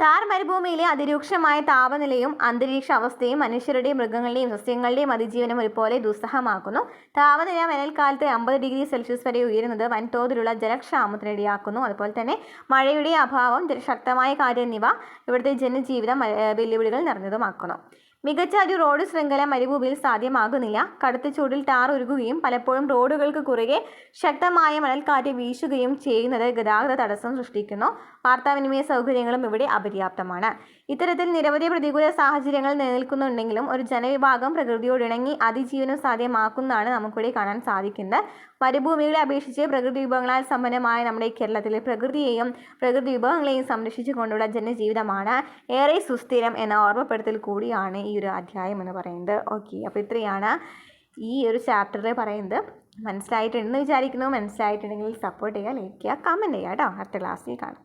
താർ മരുഭൂമിയിലെ അതിരൂക്ഷമായ താപനിലയും അന്തരീക്ഷ അവസ്ഥയും മനുഷ്യരുടെയും മൃഗങ്ങളുടെയും സസ്യങ്ങളുടെയും അതിജീവനം ഒരുപോലെ ദുസ്സഹമാക്കുന്നു. താപനില വേനൽക്കാലത്ത് 50 ഡിഗ്രി സെൽഷ്യസ് വരെ ഉയരുന്നത് വൻതോതിലുള്ള ജലക്ഷാമത്തിനിടയാക്കുന്നു. അതുപോലെ തന്നെ മഴയുടെ അഭാവം, ശക്തമായ കാറ്റ് എന്നിവ ഇവിടുത്തെ ജനജീവിതം വെല്ലുവിളികൾ നിറഞ്ഞതുമാക്കുന്നു. മികച്ച ഒരു റോഡ് ശൃംഖല മരുഭൂമിയിൽ സാധ്യമാകുന്നില്ല. കടുത്ത ചൂടിൽ ടാർ ഉരുകുകയും പലപ്പോഴും റോഡുകൾക്ക് കുറുകെ ശക്തമായ മണൽക്കാറ്റ് വീശുകയും ചെയ്യുന്നത് ഗതാഗത തടസ്സം സൃഷ്ടിക്കുന്നു. വാർത്താവിനിമയ സൗകര്യങ്ങളും ഇവിടെ അപര്യാപ്തമാണ്. ഇത്തരത്തിൽ നിരവധി പ്രതികൂല സാഹചര്യങ്ങൾ നിലനിൽക്കുന്നുണ്ടെങ്കിലും ഒരു ജനവിഭാഗം പ്രകൃതിയോടിണങ്ങി അതിജീവനം സാധ്യമാക്കുന്നതാണ് നമുക്കിവിടെ കാണാൻ സാധിക്കുന്നത്. മരുഭൂമികളെ അപേക്ഷിച്ച് പ്രകൃതി വിഭവങ്ങളാൽ സമ്പന്നമായ നമ്മുടെ കേരളത്തിലെ പ്രകൃതിയെയും പ്രകൃതി വിഭവങ്ങളെയും സംരക്ഷിച്ചു കൊണ്ടുള്ള ജനജീവിതമാണ് ഏറെ സുസ്ഥിരം എന്ന ഓർമ്മപ്പെടുത്തൽ കൂടിയാണ് ഈ ഒരു അധ്യായം എന്ന് പറയുന്നത്. ഓക്കെ, അപ്പോൾ ഇത്രയാണ് ഈ ഒരു ചാപ്റ്ററിൽ പറയുന്നത്. മനസ്സിലായിട്ടുണ്ടെന്ന് വിചാരിക്കുന്നു. മനസ്സിലായിട്ടുണ്ടെങ്കിൽ സപ്പോർട്ട് ചെയ്യുക, ലൈക്ക് ചെയ്യുക, കമൻറ്റ് ചെയ്യുക കേട്ടോ. അടുത്ത ക്ലാസ്സിൽ കാണാം.